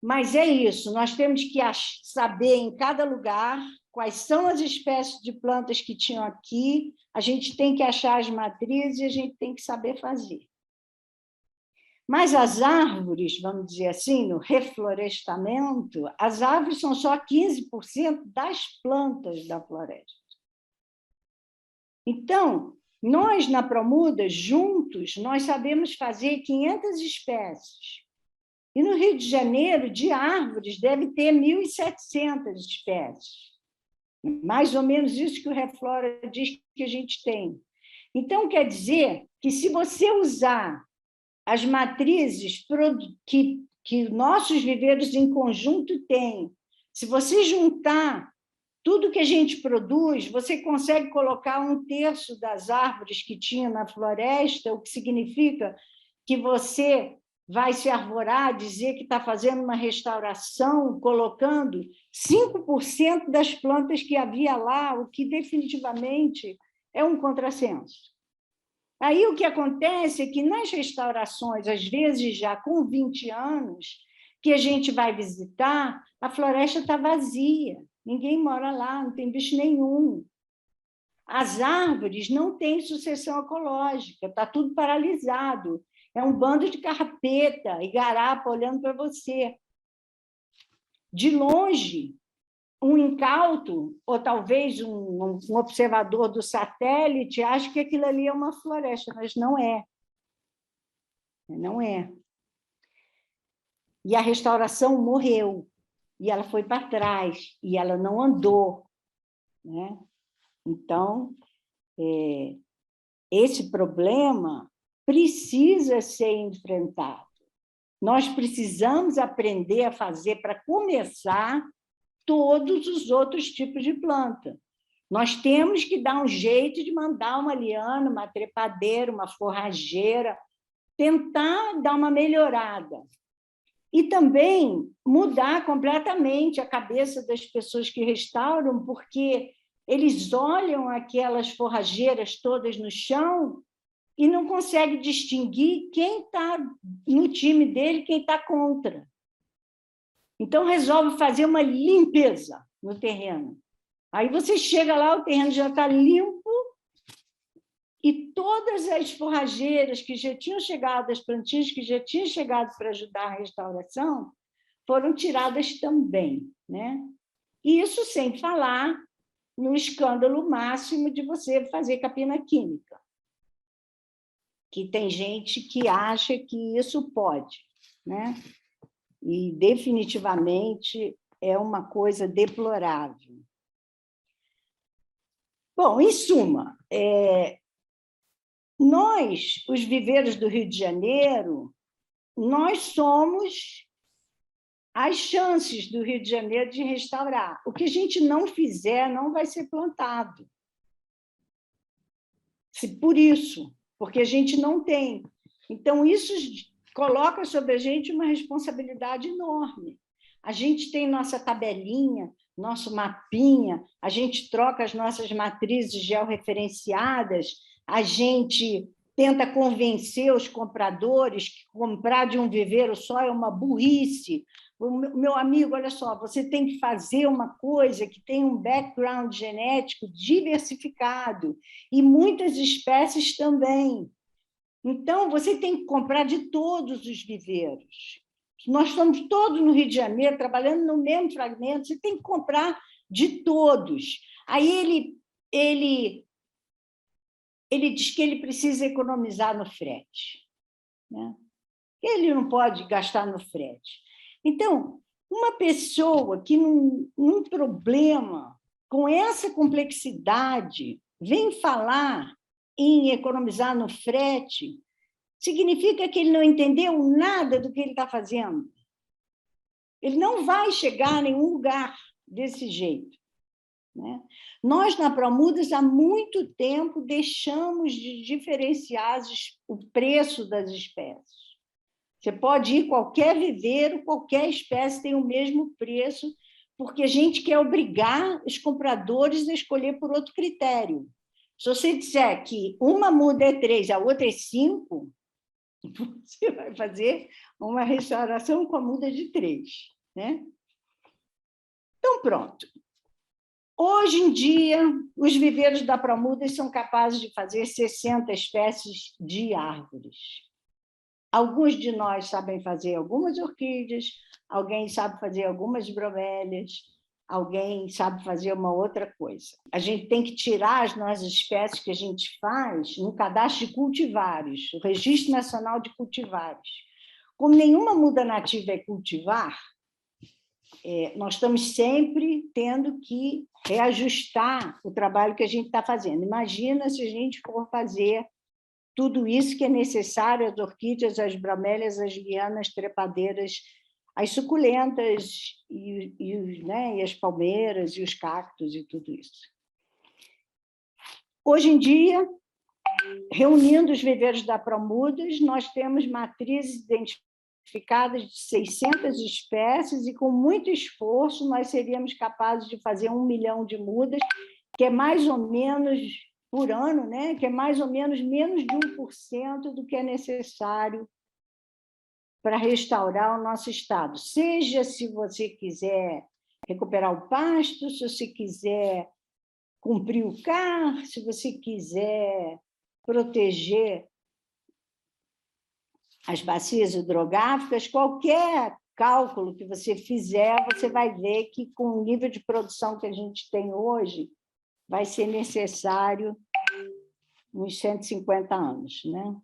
Mas é isso, nós temos que saber em cada lugar quais são as espécies de plantas que tinham aqui, a gente tem que achar as matrizes e a gente tem que saber fazer. Mas as árvores, vamos dizer assim, no reflorestamento, as árvores são só 15% das plantas da floresta. Então, nós, na Promuda, juntos, nós sabemos fazer 500 espécies. E no Rio de Janeiro, de árvores, deve ter 1.700 espécies. Mais ou menos isso que o Reflora diz que a gente tem. Então, quer dizer que se você usar as matrizes que nossos viveiros em conjunto têm, se você juntar tudo que a gente produz, você consegue colocar 1/3 das árvores que tinha na floresta, o que significa que você vai se arvorar, dizer que está fazendo uma restauração, colocando 5% das plantas que havia lá, o que definitivamente é um contrassenso. Aí o que acontece é que nas restaurações, às vezes já com 20 anos, que a gente vai visitar, a floresta está vazia, ninguém mora lá, não tem bicho nenhum. As árvores não têm sucessão ecológica, está tudo paralisado. É um bando de carrapeta e garapa olhando para você. De longe, um incauto, ou talvez um observador do satélite, acha que aquilo ali é uma floresta, mas não é. Não é. E a restauração morreu, e ela foi para trás, e ela não andou, né? Então, esse problema precisa ser enfrentado. Nós precisamos aprender a fazer, para começar, todos os outros tipos de planta. Nós temos que dar um jeito de mandar uma liana, uma trepadeira, uma forrageira, tentar dar uma melhorada. E também mudar completamente a cabeça das pessoas que restauram, porque eles olham aquelas forrageiras todas no chão e não conseguem distinguir quem está no time dele e quem está contra. Então, resolve fazer uma limpeza no terreno. Aí você chega lá, o terreno já está limpo e todas as forrageiras que já tinham chegado, as plantinhas que já tinham chegado para ajudar a restauração, foram tiradas também, né? E isso sem falar no escândalo máximo de você fazer capina química, que tem gente que acha que isso pode, né? E definitivamente é uma coisa deplorável. Bom, em suma, nós, os viveiros do Rio de Janeiro, nós somos as chances do Rio de Janeiro de restaurar. O que a gente não fizer não vai ser plantado. Por isso, porque a gente não tem. Então, isso coloca sobre a gente uma responsabilidade enorme. A gente tem nossa tabelinha, nosso mapinha, a gente troca as nossas matrizes georreferenciadas, a gente tenta convencer os compradores que comprar de um viveiro só é uma burrice. Meu amigo, olha só, você tem que fazer uma coisa que tem um background genético diversificado, e muitas espécies também. Então, você tem que comprar de todos os viveiros. Nós estamos todos no Rio de Janeiro, trabalhando no mesmo fragmento, você tem que comprar de todos. Aí ele diz que ele precisa economizar no frete, né? Ele não pode gastar no frete. Então, uma pessoa que num problema com essa complexidade vem falar em economizar no frete, significa que ele não entendeu nada do que ele está fazendo. Ele não vai chegar a nenhum lugar desse jeito, né? Nós, na Promudas, há muito tempo, deixamos de diferenciar o preço das espécies. Você pode ir qualquer viveiro, qualquer espécie tem o mesmo preço, porque a gente quer obrigar os compradores a escolher por outro critério. Se você disser que uma muda é 3, a outra é 5, você vai fazer uma restauração com a muda de 3, né? Então, pronto. Hoje em dia, os viveiros da Promudas são capazes de fazer 60 espécies de árvores. Alguns de nós sabem fazer algumas orquídeas, alguém sabe fazer algumas bromélias, alguém sabe fazer uma outra coisa. A gente tem que tirar as nossas espécies que a gente faz no cadastro de cultivares, o Registro Nacional de Cultivares. Como nenhuma muda nativa é cultivar, nós estamos sempre tendo que reajustar o trabalho que a gente está fazendo. Imagina se a gente for fazer tudo isso que é necessário, as orquídeas, as bromélias, as lianas, trepadeiras, as suculentas, e as palmeiras, e os cactos, e tudo isso. Hoje em dia, reunindo os viveiros da Promudas, nós temos matrizes modificadas de 600 espécies e, com muito esforço, nós seríamos capazes de fazer 1 milhão de mudas, que é mais ou menos por ano, né? Que é mais ou menos menos de 1% do que é necessário para restaurar o nosso estado. Seja se você quiser recuperar o pasto, se você quiser cumprir o CAR, se você quiser proteger as bacias hidrográficas, qualquer cálculo que você fizer, você vai ver que, com o nível de produção que a gente tem hoje, vai ser necessário uns 150 anos, né?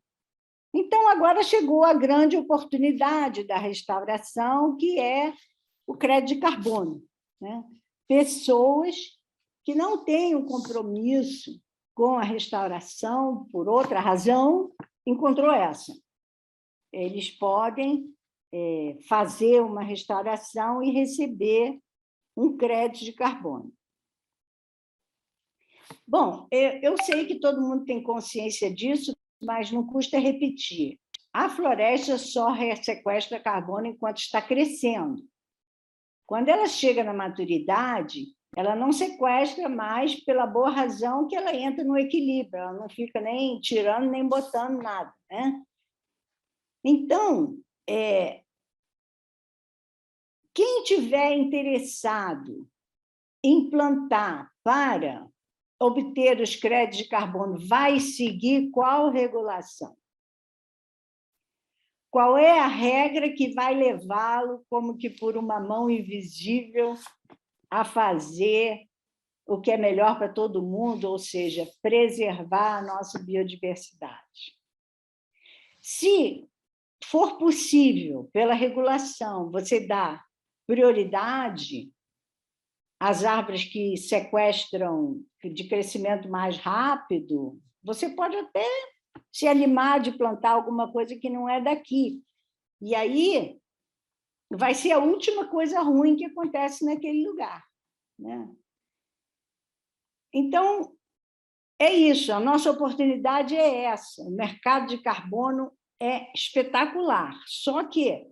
Então, agora chegou a grande oportunidade da restauração, que é o crédito de carbono, né? Pessoas que não têm um compromisso com a restauração por outra razão, encontrou essa. Eles podem fazer uma restauração e receber um crédito de carbono. Bom, eu sei que todo mundo tem consciência disso, mas não custa repetir. A floresta só sequestra carbono enquanto está crescendo. Quando ela chega na maturidade, ela não sequestra mais pela boa razão que ela entra no equilíbrio, ela não fica nem tirando nem botando nada, né? Então, quem tiver interessado em plantar para obter os créditos de carbono vai seguir qual regulação? Qual é a regra que vai levá-lo, como que por uma mão invisível, a fazer o que é melhor para todo mundo, ou seja, preservar a nossa biodiversidade? Se for possível, pela regulação, você dar prioridade às árvores que sequestram de crescimento mais rápido, você pode até se animar de plantar alguma coisa que não é daqui. E aí vai ser a última coisa ruim que acontece naquele lugar, né? Então, é isso, a nossa oportunidade é essa. O mercado de carbono é espetacular, só que,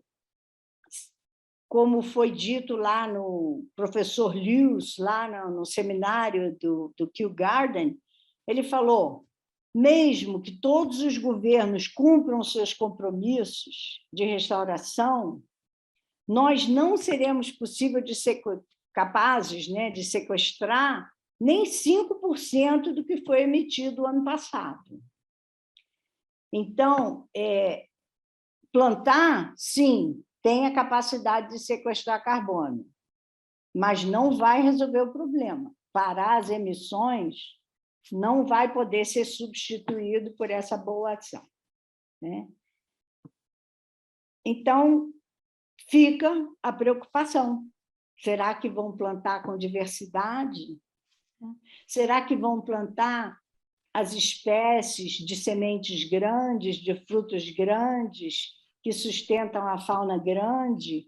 como foi dito lá no professor Lewis, lá no seminário do Kew Garden, ele falou: mesmo que todos os governos cumpram seus compromissos de restauração, nós não seremos capazes, né, de sequestrar nem 5% do que foi emitido ano passado. Então, plantar, sim, tem a capacidade de sequestrar carbono, mas não vai resolver o problema. Parar as emissões não vai poder ser substituído por essa boa ação, né? Então, fica a preocupação. Será que vão plantar com diversidade? Será que vão plantar as espécies de sementes grandes, de frutos grandes, que sustentam a fauna grande,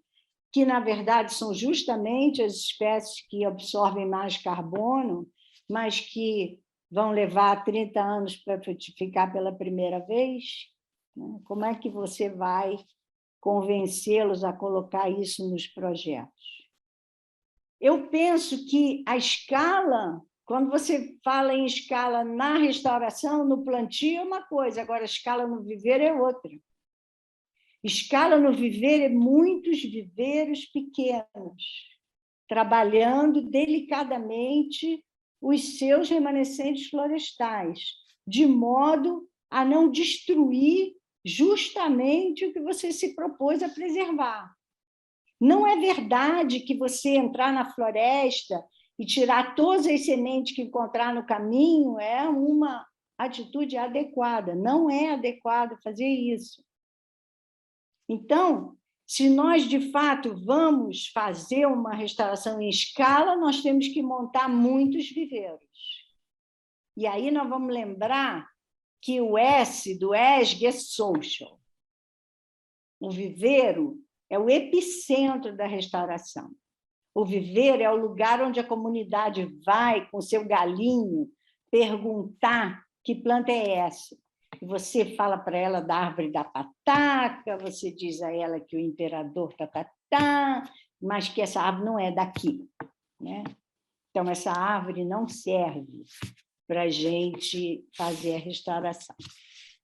que, na verdade, são justamente as espécies que absorvem mais carbono, mas que vão levar 30 anos para frutificar pela primeira vez? Como é que você vai convencê-los a colocar isso nos projetos? Eu penso que a escala, quando você fala em escala na restauração, no plantio, é uma coisa, agora a escala no viveiro é outra. Escala no viveiro é muitos viveiros pequenos, trabalhando delicadamente os seus remanescentes florestais, de modo a não destruir justamente o que você se propôs a preservar. Não é verdade que você entrar na floresta e tirar todas as sementes que encontrar no caminho é uma atitude adequada. Não é adequado fazer isso. Então, se nós, de fato, vamos fazer uma restauração em escala, nós temos que montar muitos viveiros. E aí nós vamos lembrar que o S do ESG é social. O viveiro é o epicentro da restauração. O viveiro é o lugar onde a comunidade vai com seu galinho perguntar que planta é essa. você fala para ela da árvore da pataca, você diz a ela que o imperador tá, mas que essa árvore não é daqui, né? Então, essa árvore não serve para a gente fazer a restauração.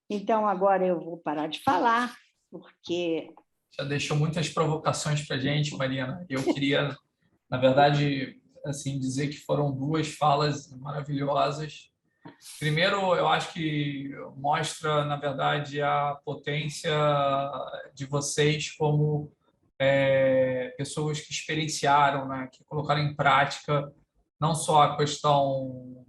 Então, agora eu vou parar de falar, porque... Já deixou muitas provocações para a gente, Mariana. Eu queria, na verdade, assim, dizer que foram duas falas maravilhosas. Primeiro, eu acho que mostra, na verdade, a potência de vocês como pessoas que experienciaram, né, que colocaram em prática não só a questão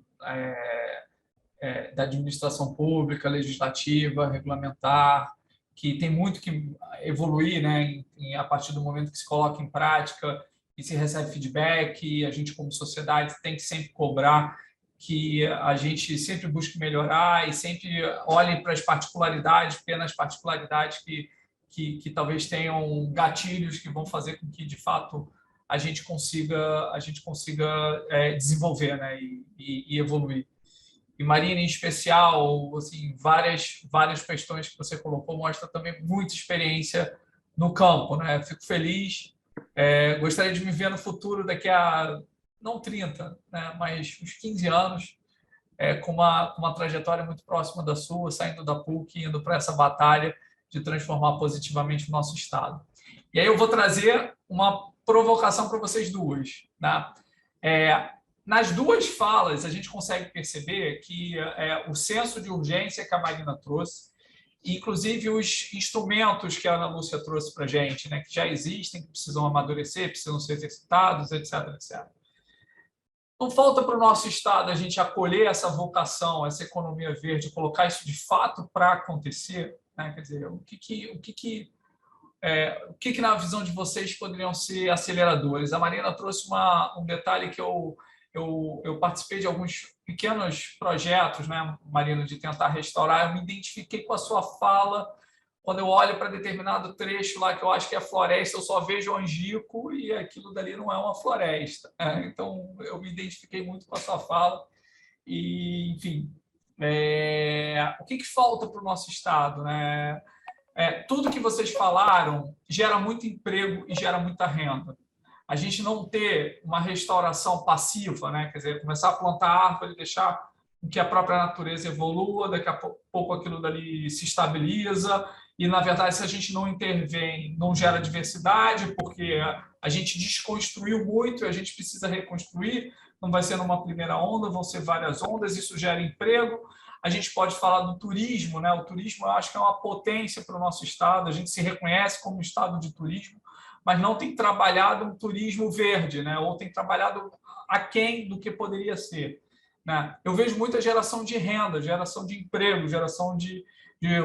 da administração pública, legislativa, regulamentar, que tem muito que evoluir, né, a partir do momento que se coloca em prática e se recebe feedback, e a gente, como sociedade, tem que sempre cobrar que a gente sempre busque melhorar e sempre olhe para as particularidades, pequenas particularidades que talvez tenham gatilhos que vão fazer com que, de fato, a gente consiga desenvolver, né, e evoluir. E Marina, em especial, assim, várias questões que você colocou mostra também muita experiência no campo, né? Fico feliz, gostaria de me ver no futuro daqui a, não 30, né? Mas uns 15 anos, com uma trajetória muito próxima da sua, saindo da PUC, indo para essa batalha de transformar positivamente o nosso Estado. E aí eu vou trazer uma provocação para vocês duas, né? Nas duas falas, a gente consegue perceber que o senso de urgência que a Marina trouxe, inclusive os instrumentos que a Ana Lúcia trouxe para a gente, né, que já existem, que precisam amadurecer, precisam ser exercitados, etc, etc. Não falta para o nosso Estado a gente acolher essa vocação, essa economia verde, colocar isso de fato para acontecer, né? Quer dizer, o que na visão de vocês poderiam ser aceleradores? A Marina trouxe um detalhe que eu participei de alguns pequenos projetos, né, Marina, de tentar restaurar. Eu me identifiquei com a sua fala. Quando eu olho para determinado trecho lá que eu acho que é floresta, eu só vejo angico e aquilo dali não é uma floresta. Então, eu me identifiquei muito com a sua fala. E, enfim, o que falta para o nosso Estado, né? Tudo que vocês falaram gera muito emprego e gera muita renda. A gente não ter uma restauração passiva, né? Quer dizer, começar a plantar árvore, deixar que a própria natureza evolua, daqui a pouco aquilo dali se estabiliza, e, na verdade, se a gente não intervém, não gera diversidade, porque a gente desconstruiu muito e a gente precisa reconstruir, não vai ser numa primeira onda, vão ser várias ondas, isso gera emprego. A gente pode falar do turismo, né? O turismo, eu acho que é uma potência para o nosso Estado, a gente se reconhece como Estado de turismo, mas não tem trabalhado um turismo verde, né? Ou tem trabalhado aquém do que poderia ser, né? Eu vejo muita geração de renda, geração de emprego, geração de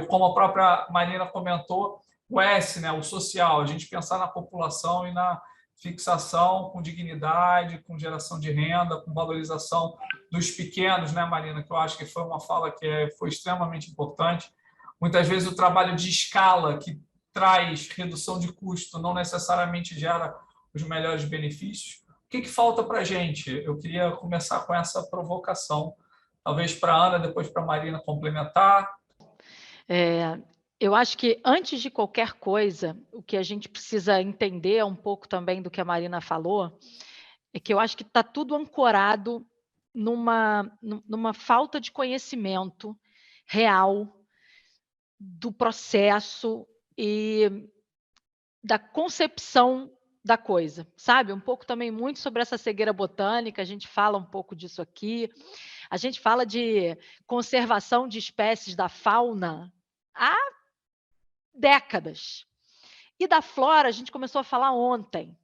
como a própria Marina comentou, o S, né? O social, a gente pensar na população e na fixação com dignidade, com geração de renda, com valorização dos pequenos, né, Marina? Que eu acho que foi uma fala que foi extremamente importante. Muitas vezes o trabalho de escala, que traz redução de custo, não necessariamente gera os melhores benefícios. O que falta para a gente? Eu queria começar com essa provocação, talvez para a Ana, depois para a Marina complementar. Eu acho que, antes de qualquer coisa, o que a gente precisa entender um pouco também do que a Marina falou, é que eu acho que está tudo ancorado numa falta de conhecimento real do processo e da concepção da coisa, sabe? Um pouco também muito sobre essa cegueira botânica, a gente fala um pouco disso aqui. A gente fala de conservação de espécies da fauna há décadas. E da flora a gente começou a falar ontem,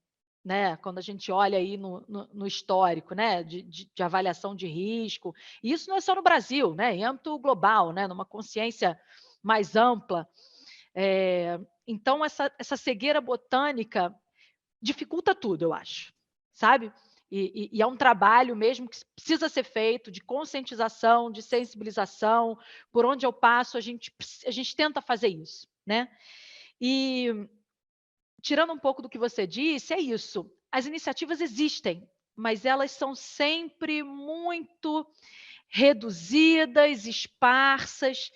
né? Quando a gente olha aí no histórico, né? de avaliação de risco. E isso não é só no Brasil, né? Em âmbito global, né? Numa consciência mais ampla. Então, essa cegueira botânica dificulta tudo, eu acho, sabe? E é um trabalho mesmo que precisa ser feito de conscientização, de sensibilização. Por onde eu passo, a gente tenta fazer isso, né? E, tirando um pouco do que você disse, é isso. As iniciativas existem, mas elas são sempre muito reduzidas, esparsas,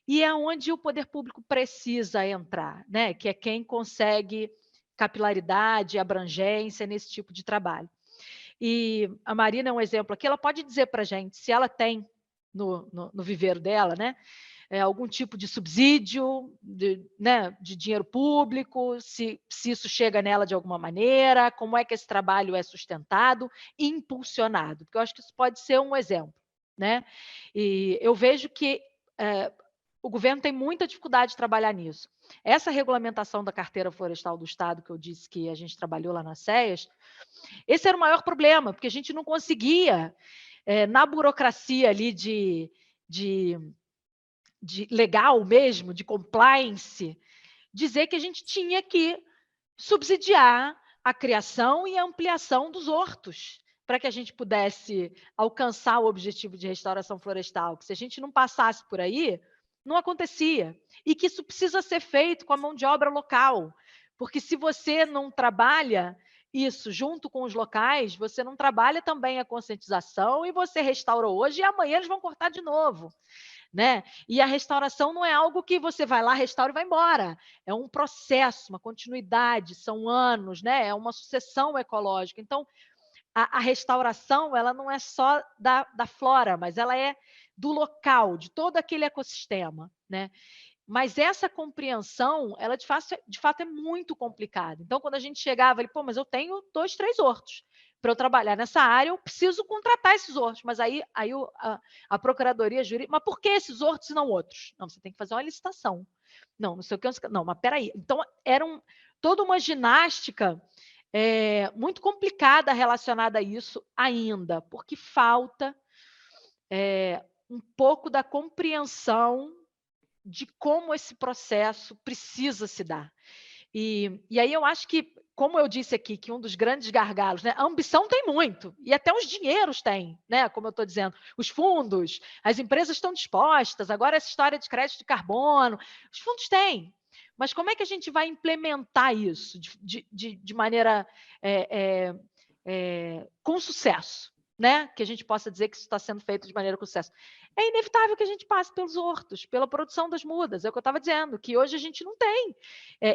e é onde o poder público precisa entrar, né? Que é quem consegue capilaridade, abrangência nesse tipo de trabalho. E a Marina é um exemplo aqui, ela pode dizer para a gente se ela tem no viveiro dela, né? Algum tipo de subsídio, né, de dinheiro público, se isso chega nela de alguma maneira, como é que esse trabalho é sustentado e impulsionado, porque eu acho que isso pode ser um exemplo, né? E eu vejo que o governo tem muita dificuldade de trabalhar nisso. Essa regulamentação da carteira florestal do Estado, que eu disse que a gente trabalhou lá nas CEAs, esse era o maior problema, porque a gente não conseguia, na burocracia ali de legal mesmo, de compliance, dizer que a gente tinha que subsidiar a criação e a ampliação dos hortos, para que a gente pudesse alcançar o objetivo de restauração florestal, que se a gente não passasse por aí, não acontecia. E que isso precisa ser feito com a mão de obra local, porque se você não trabalha isso junto com os locais, você não trabalha também a conscientização e você restaura hoje e amanhã eles vão cortar de novo. Né? E a restauração não é algo que você vai lá, restaura e vai embora. É um processo, uma continuidade, são anos, né? É uma sucessão ecológica. Então, a restauração ela não é só da flora, mas ela é do local, de todo aquele ecossistema, né? Mas essa compreensão, ela de fato é muito complicada. Então, quando a gente chegava ali, pô, mas eu tenho 2, 3 hortos. Para eu trabalhar nessa área, eu preciso contratar esses hortos. Mas aí a Procuradoria Jurídica, mas por que esses hortos e não outros? Não, você tem que fazer uma licitação. Não sei o que. Não, mas peraí. Então, era toda uma ginástica muito complicada relacionada a isso ainda, porque falta um pouco da compreensão de como esse processo precisa se dar. E aí eu acho que, como eu disse aqui, que um dos grandes gargalos, né, a ambição tem muito, e até os dinheiros têm, né, como eu estou dizendo, os fundos, as empresas estão dispostas, agora essa história de crédito de carbono, os fundos têm, mas como é que a gente vai implementar isso de maneira com sucesso? Né? Que a gente possa dizer que isso está sendo feito de maneira com sucesso. É inevitável que a gente passe pelos hortos, pela produção das mudas. É o que eu estava dizendo, que hoje a gente não tem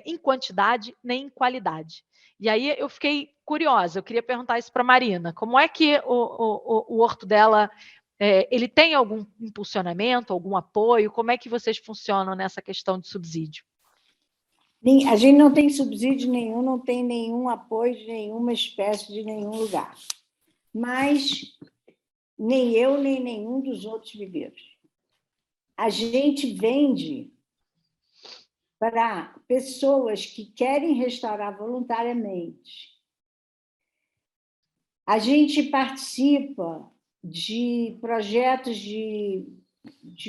em quantidade nem em qualidade. E aí eu fiquei curiosa, eu queria perguntar isso para a Marina. Como é que o horto dela ele tem algum impulsionamento, algum apoio? Como é que vocês funcionam nessa questão de subsídio? A gente não tem subsídio nenhum, não tem nenhum apoio de nenhuma espécie de nenhum lugar. Mas nem eu, nem nenhum dos outros viveiros. A gente vende para pessoas que querem restaurar voluntariamente. A gente participa de projetos de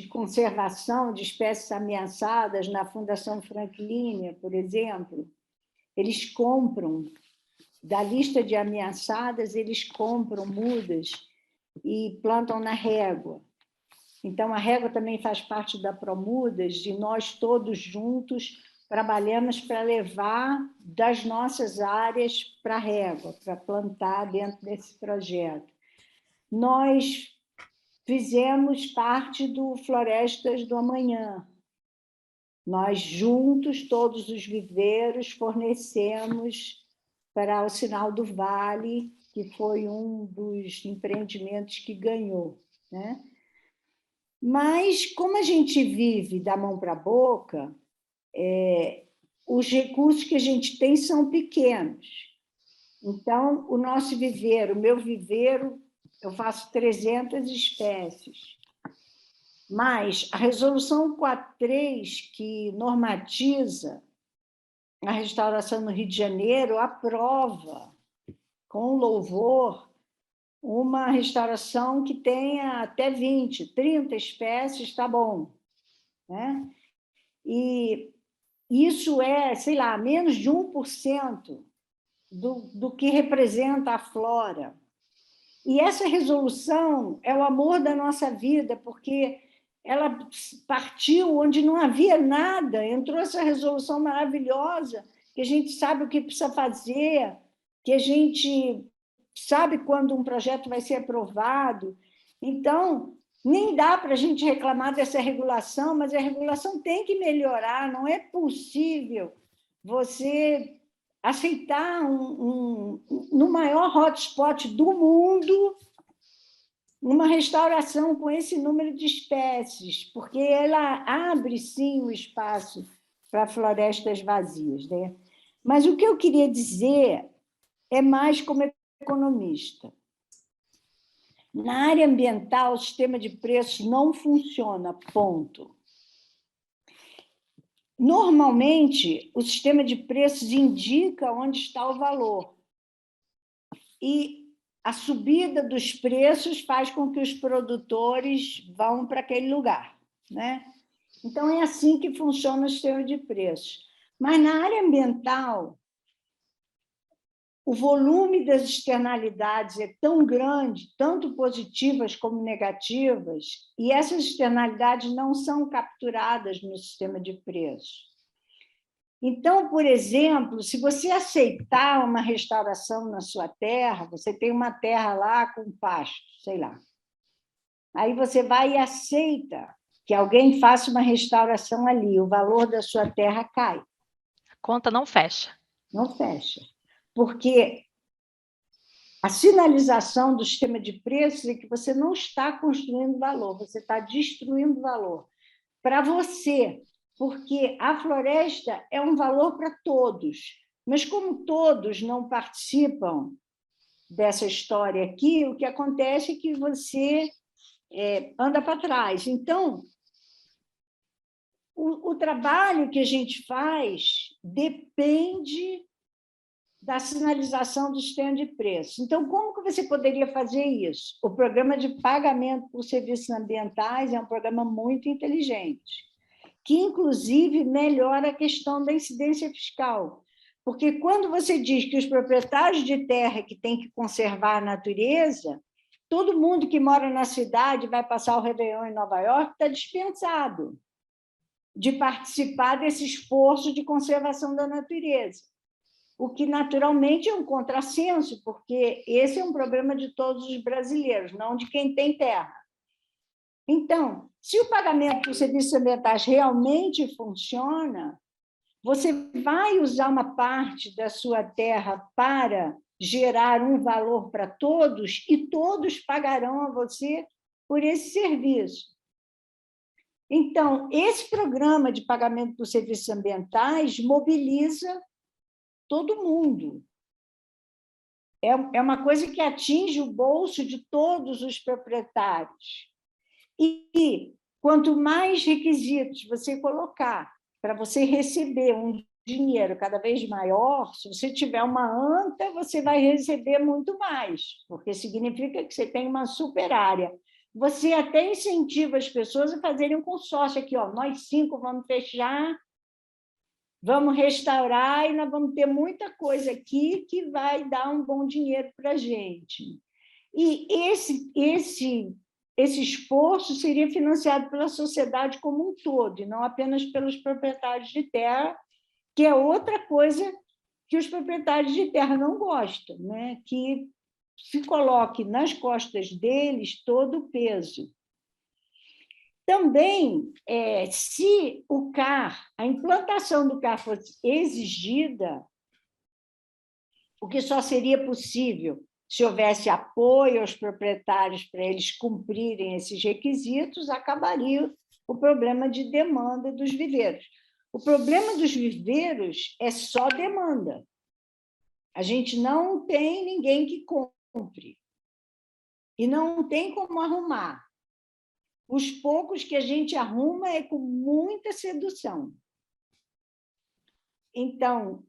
conservação de espécies ameaçadas na Fundação Franklin, por exemplo. Eles compram, da lista de ameaçadas, eles compram mudas e plantam na régua. Então, a régua também faz parte da Promudas, de nós todos juntos trabalhamos para levar das nossas áreas para a régua, para plantar dentro desse projeto. Nós fizemos parte do Florestas do Amanhã. Nós juntos, todos os viveiros, fornecemos para o Sinal do Vale, que foi um dos empreendimentos que ganhou, né? Mas, como a gente vive da mão para a boca, os recursos que a gente tem são pequenos. Então, o nosso viveiro, o meu viveiro, eu faço 300 espécies. Mas a Resolução 43, que normatiza a restauração no Rio de Janeiro, aprova, com louvor, uma restauração que tenha até 20, 30 espécies, está bom. Né? E isso é, sei lá, menos de 1% do que representa a flora. E essa resolução é o amor da nossa vida, porque ela partiu onde não havia nada, entrou essa resolução maravilhosa, que a gente sabe o que precisa fazer, que a gente sabe quando um projeto vai ser aprovado. Então, Nem dá para a gente reclamar dessa regulação, mas a regulação tem que melhorar. Não é possível você aceitar no maior hotspot do mundo uma restauração com esse número de espécies, porque ela abre, sim, o espaço para florestas vazias, né? Mas o que eu queria dizer é mais como economista. Na área ambiental, o sistema de preços não funciona, ponto. Normalmente, o sistema de preços indica onde está o valor. E a subida dos preços faz com que os produtores vão para aquele lugar, né? Então, é assim que funciona o sistema de preços. Mas na área ambiental, o volume das externalidades é tão grande, tanto positivas como negativas, e essas externalidades não são capturadas no sistema de preços. Então, por exemplo, se você aceitar uma restauração na sua terra, você tem uma terra lá com pasto, sei lá. Aí você vai e aceita que alguém faça uma restauração ali, o valor da sua terra cai. A conta não fecha. Não fecha. Porque a sinalização do sistema de preços é que você não está construindo valor, você está destruindo valor para você, porque a floresta é um valor para todos. Mas como todos não participam dessa história aqui, o que acontece é que você anda para trás. Então, o trabalho que a gente faz depende da sinalização do sistema de preços. Então, como que você poderia fazer isso? O programa de pagamento por serviços ambientais é um programa muito inteligente, que, inclusive, melhora a questão da incidência fiscal. Porque quando você diz que os proprietários de terra que têm que conservar a natureza, todo mundo que mora na cidade vai passar o Réveillon em Nova York está dispensado de participar desse esforço de conservação da natureza. O que, naturalmente, é um contrassenso, porque esse é um problema de todos os brasileiros, não de quem tem terra. Então, se o pagamento por serviços ambientais realmente funciona, você vai usar uma parte da sua terra para gerar um valor para todos e todos pagarão a você por esse serviço. Então, esse programa de pagamento por serviços ambientais mobiliza todo mundo. É uma coisa que atinge o bolso de todos os proprietários. E quanto mais requisitos você colocar para você receber um dinheiro cada vez maior, se você tiver uma anta, você vai receber muito mais, porque significa que você tem uma super área. Você até incentiva as pessoas a fazerem um consórcio aqui, ó, nós 5 vamos fechar, vamos restaurar e nós vamos ter muita coisa aqui que vai dar um bom dinheiro para a gente. E esse esforço seria financiado pela sociedade como um todo, e não apenas pelos proprietários de terra, que é outra coisa que os proprietários de terra não gostam, né? Que se coloque nas costas deles todo o peso. Também, se o CAR, a implantação do CAR fosse exigida, o que só seria possível se houvesse apoio aos proprietários para eles cumprirem esses requisitos, acabaria o problema de demanda dos viveiros. O problema dos viveiros é só demanda. A gente não tem ninguém que compre. E não tem como arrumar. Os poucos que a gente arruma é com muita sedução. Então,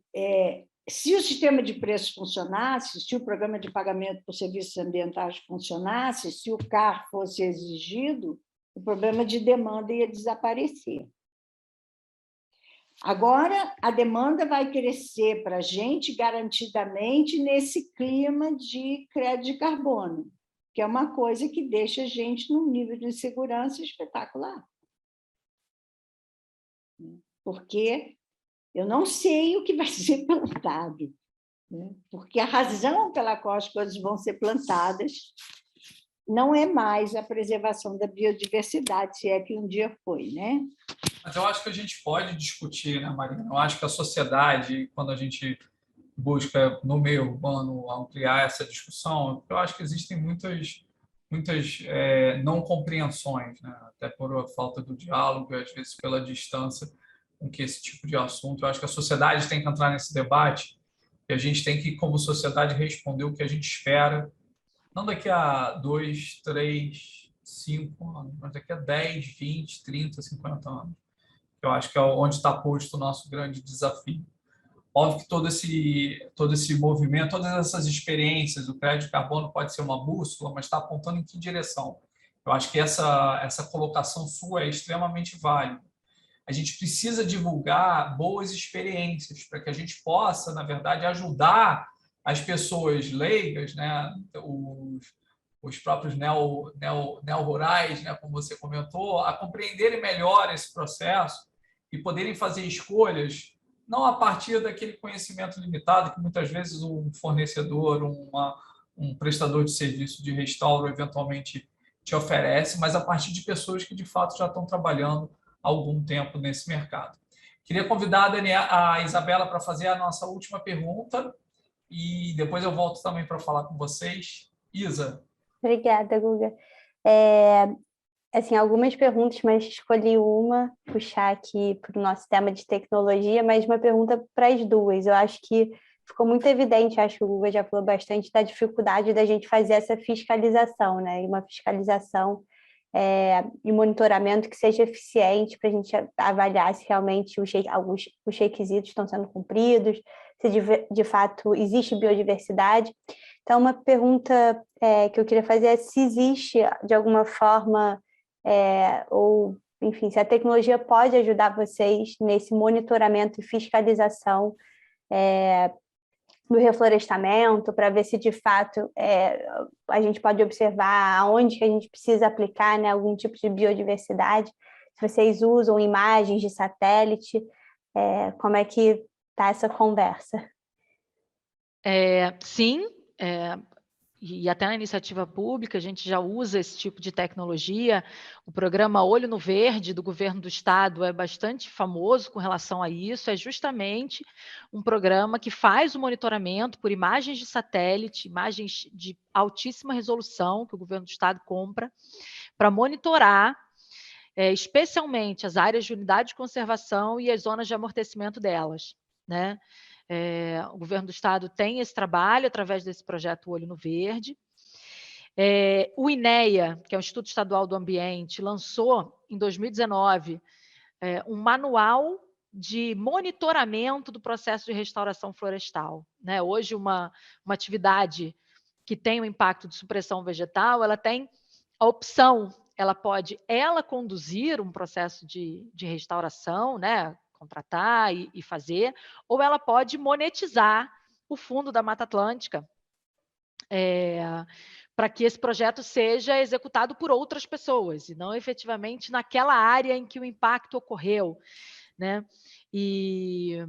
se o sistema de preços funcionasse, se o programa de pagamento por serviços ambientais funcionasse, se o CAR fosse exigido, o problema de demanda ia desaparecer. Agora, a demanda vai crescer para a gente garantidamente nesse clima de crédito de carbono, que é uma coisa que deixa a gente num nível de segurança espetacular. Porque eu não sei o que vai ser plantado, né? Porque a razão pela qual as coisas vão ser plantadas não é mais a preservação da biodiversidade, se é que um dia foi, né? Mas eu acho que a gente pode discutir, né, Marina? Eu acho que a sociedade, quando a gente busca no meio urbano ampliar essa discussão, eu acho que existem muitas não compreensões, né? Até por a falta do diálogo e às vezes pela distância com que esse tipo de assunto. Eu acho que a sociedade tem que entrar nesse debate e a gente tem que, como sociedade, responder o que a gente espera, não daqui a 2, 3, 5 anos, mas daqui a 10, 20, 30, 50 anos. Eu acho que é onde está posto o nosso grande desafio. Óbvio que todo esse movimento, todas essas experiências, o crédito de carbono pode ser uma bússola, mas está apontando em que direção? Eu acho que essa colocação sua é extremamente válida. A gente precisa divulgar boas experiências para que a gente possa, na verdade, ajudar as pessoas leigas, né, os próprios neo-rurais, né, como você comentou, a compreenderem melhor esse processo e poderem fazer escolhas não a partir daquele conhecimento limitado que muitas vezes um fornecedor, um prestador de serviço de restauro eventualmente te oferece, mas a partir de pessoas que de fato já estão trabalhando há algum tempo nesse mercado. Queria convidar a Isabela para fazer a nossa última pergunta e depois eu volto também para falar com vocês. Isa. Obrigada, Guga. Assim, algumas perguntas, mas escolhi uma, puxar aqui para o nosso tema de tecnologia, mas uma pergunta para as duas. Eu acho que ficou muito evidente, acho que o Guga já falou bastante, da dificuldade da gente fazer essa fiscalização, né? E uma fiscalização e monitoramento que seja eficiente para a gente avaliar se realmente os requisitos estão sendo cumpridos, se de fato existe biodiversidade. Então, uma pergunta que eu queria fazer é se existe, de alguma forma, ou, enfim, se a tecnologia pode ajudar vocês nesse monitoramento e fiscalização do reflorestamento, para ver se, de fato, a gente pode observar aonde que a gente precisa aplicar, né, algum tipo de biodiversidade. Se vocês usam imagens de satélite, como é que está essa conversa? Sim, e até na iniciativa pública a gente já usa esse tipo de tecnologia. O programa Olho no Verde do governo do estado é bastante famoso com relação a isso. É justamente um programa que faz o monitoramento por imagens de satélite, imagens de altíssima resolução que o governo do estado compra para monitorar especialmente as áreas de unidade de conservação e as zonas de amortecimento delas, né? O governo do estado tem esse trabalho através desse projeto Olho no Verde. O INEA, que é o Instituto Estadual do Ambiente, lançou em 2019 um manual de monitoramento do processo de restauração florestal, né? Hoje, uma atividade que tem um impacto de supressão vegetal, ela tem a opção, ela pode conduzir um processo de restauração, né? Contratar e fazer, ou ela pode monetizar o fundo da Mata Atlântica para que esse projeto seja executado por outras pessoas, e não efetivamente naquela área em que o impacto ocorreu, né? E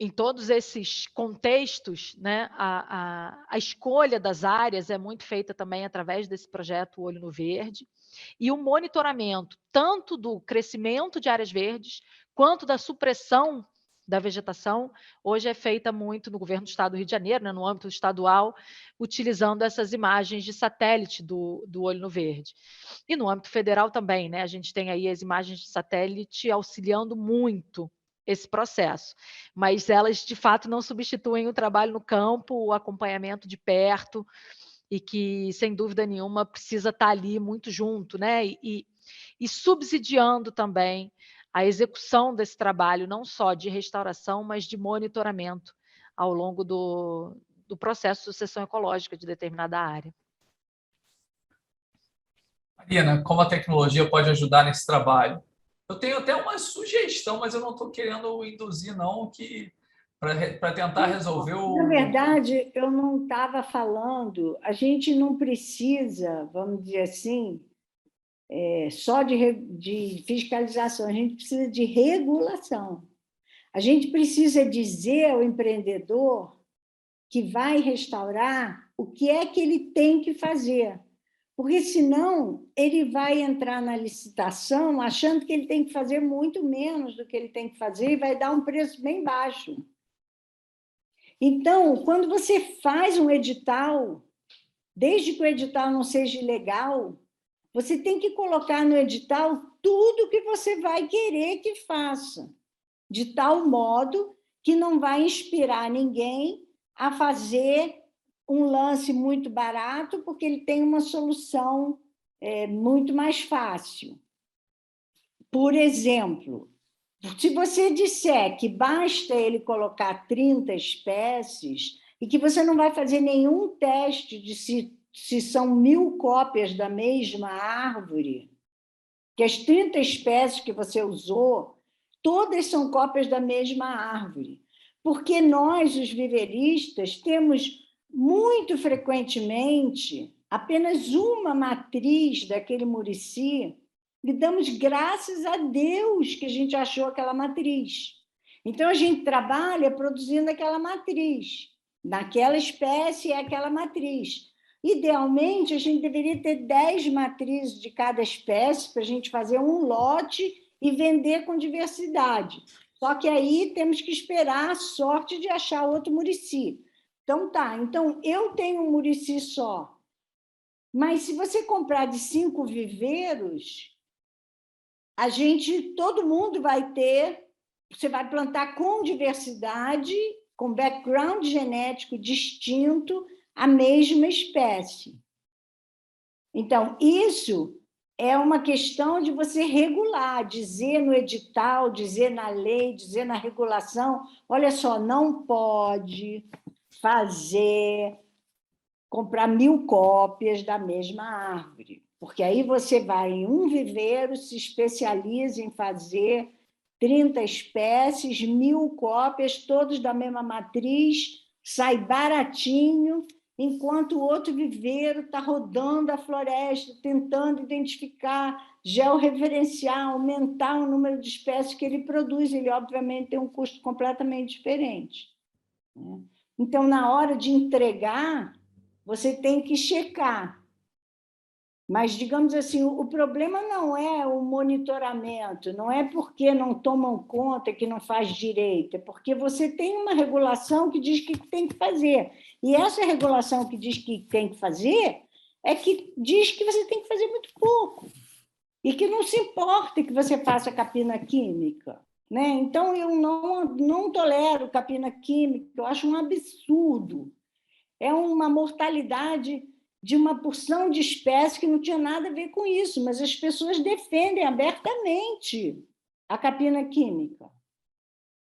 em todos esses contextos, né, a escolha das áreas é muito feita também através desse projeto Olho no Verde, e o monitoramento tanto do crescimento de áreas verdes, quanto da supressão da vegetação, hoje é feita muito no governo do estado do Rio de Janeiro, né, no âmbito estadual, utilizando essas imagens de satélite do Olho no Verde. E no âmbito federal também, né, a gente tem aí as imagens de satélite auxiliando muito esse processo, mas elas de fato não substituem o trabalho no campo, o acompanhamento de perto, e que sem dúvida nenhuma precisa estar ali muito junto, né? E subsidiando também a execução desse trabalho, não só de restauração, mas de monitoramento ao longo do processo de sucessão ecológica de determinada área. Marina, como a tecnologia pode ajudar nesse trabalho? Eu tenho até uma sugestão, mas eu não estou querendo induzir, não, que para tentar resolver o... Na verdade, eu não estava falando, a gente não precisa, vamos dizer assim, só de fiscalização, a gente precisa de regulação. A gente precisa dizer ao empreendedor que vai restaurar o que é que ele tem que fazer. Porque, senão, ele vai entrar na licitação achando que ele tem que fazer muito menos do que ele tem que fazer e vai dar um preço bem baixo. Então, quando você faz um edital, desde que o edital não seja ilegal, você tem que colocar no edital tudo que você vai querer que faça, de tal modo que não vai inspirar ninguém a fazer um lance muito barato, porque ele tem uma solução muito mais fácil. Por exemplo, se você disser que basta ele colocar 30 espécies e que você não vai fazer nenhum teste de se são 1000 cópias da mesma árvore, que as 30 espécies que você usou, todas são cópias da mesma árvore. Porque nós, os viveristas, temos muito frequentemente apenas uma matriz daquele murici e damos graças a Deus que a gente achou aquela matriz. Então, a gente trabalha produzindo aquela matriz. Naquela espécie é aquela matriz. Idealmente, a gente deveria ter 10 matrizes de cada espécie para a gente fazer um lote e vender com diversidade. Só que aí temos que esperar a sorte de achar outro murici. Então, tá. Então, eu tenho um murici só. Mas, se você comprar de 5 viveiros, todo mundo vai ter, você vai plantar com diversidade, com background genético distinto, a mesma espécie. Então, isso é uma questão de você regular, dizer no edital, dizer na lei, dizer na regulação, olha só, não pode comprar 1000 cópias da mesma árvore, porque aí você vai em um viveiro, se especializa em fazer 30 espécies, 1000 cópias, todos da mesma matriz, sai baratinho, enquanto o outro viveiro está rodando a floresta, tentando identificar, georreferenciar, aumentar o número de espécies que ele produz. Ele, obviamente, tem um custo completamente diferente. Então, na hora de entregar, você tem que checar. Mas, digamos assim, o problema não é o monitoramento, não é porque não tomam conta que não faz direito, é porque você tem uma regulação que diz que tem que fazer. E essa regulação que diz que tem que fazer é que diz que você tem que fazer muito pouco e que não se importa que você faça capina química. Né? Então, eu não tolero capina química, eu acho um absurdo. É uma mortalidade de uma porção de espécies que não tinha nada a ver com isso, mas as pessoas defendem abertamente a capina química.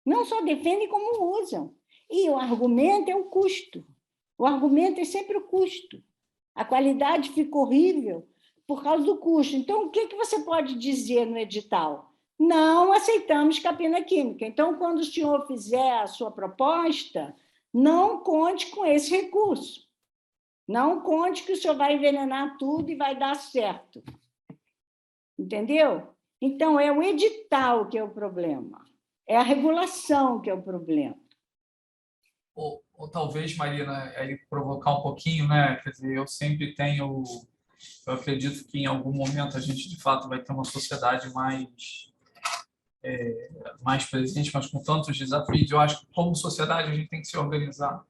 Não só defendem, como usam. E o argumento é o custo. O argumento é sempre o custo. A qualidade fica horrível por causa do custo. Então, o que você pode dizer no edital? Não aceitamos capina química. Então, quando o senhor fizer a sua proposta, não conte com esse recurso. Não conte que o senhor vai envenenar tudo e vai dar certo. Entendeu? Então, é o edital que é o problema. É a regulação que é o problema. Ou talvez, Marina, aí provocar um pouquinho, né? Quer dizer, eu acredito que em algum momento a gente, de fato, vai ter uma sociedade mais presente, mas com tantos desafios. Eu acho que, como sociedade, a gente tem que se organizar.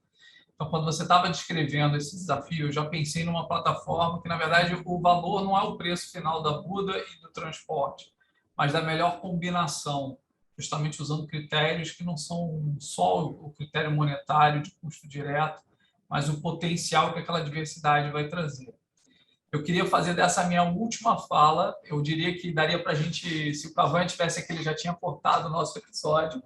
Então, quando você estava descrevendo esse desafio, eu já pensei numa plataforma que, na verdade, o valor não é o preço final da muda e do transporte, mas da melhor combinação, justamente usando critérios que não são só o critério monetário de custo direto, mas o potencial que aquela diversidade vai trazer. Eu queria fazer dessa minha última fala, eu diria que daria para a gente, se o Cavanha tivesse aqui, ele já tinha cortado o nosso episódio,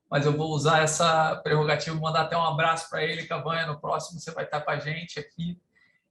mas eu vou usar essa prerrogativa, mandar até um abraço para ele, Cavanha, no próximo você vai estar com a gente aqui,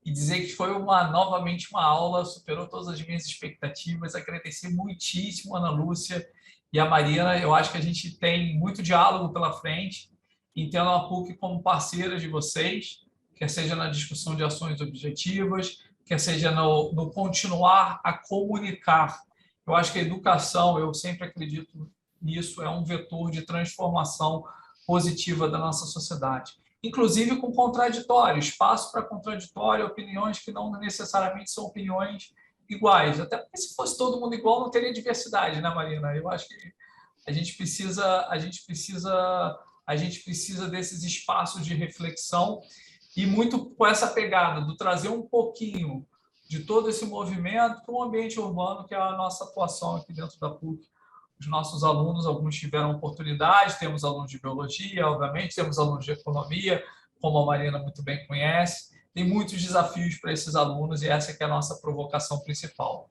e dizer que foi novamente uma aula, superou todas as minhas expectativas, agradecer muitíssimo a Ana Lúcia e a Marina, eu acho que a gente tem muito diálogo pela frente, entendo a PUC como parceira de vocês, quer seja na discussão de ações objetivas, quer seja no continuar a comunicar. Eu acho que a educação, eu sempre acredito nisso, é um vetor de transformação positiva da nossa sociedade. inclusive com contraditório, espaço para contraditório, opiniões que não necessariamente são opiniões iguais. Até porque se fosse todo mundo igual, não teria diversidade, né, Marina? Eu acho que a gente precisa desses espaços de reflexão e muito com essa pegada do trazer um pouquinho de todo esse movimento para um ambiente urbano, que é a nossa atuação aqui dentro da PUC. Os nossos alunos, alguns tiveram oportunidade, temos alunos de biologia, obviamente, temos alunos de economia, como a Marina muito bem conhece. Tem muitos desafios para esses alunos e essa que é a nossa provocação principal.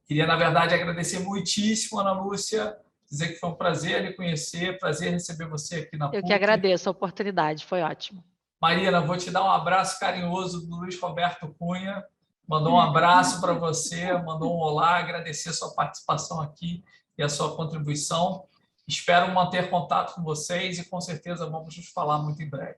Queria, na verdade, agradecer muitíssimo, Ana Lúcia, dizer que foi um prazer lhe conhecer, prazer receber você aqui na PUC. Eu que agradeço a oportunidade, foi ótimo. Marina, vou te dar um abraço carinhoso do Luiz Roberto Cunha, mandou um abraço para você, mandou um olá, agradecer a sua participação aqui e a sua contribuição. Espero manter contato com vocês e com certeza vamos nos falar muito em breve.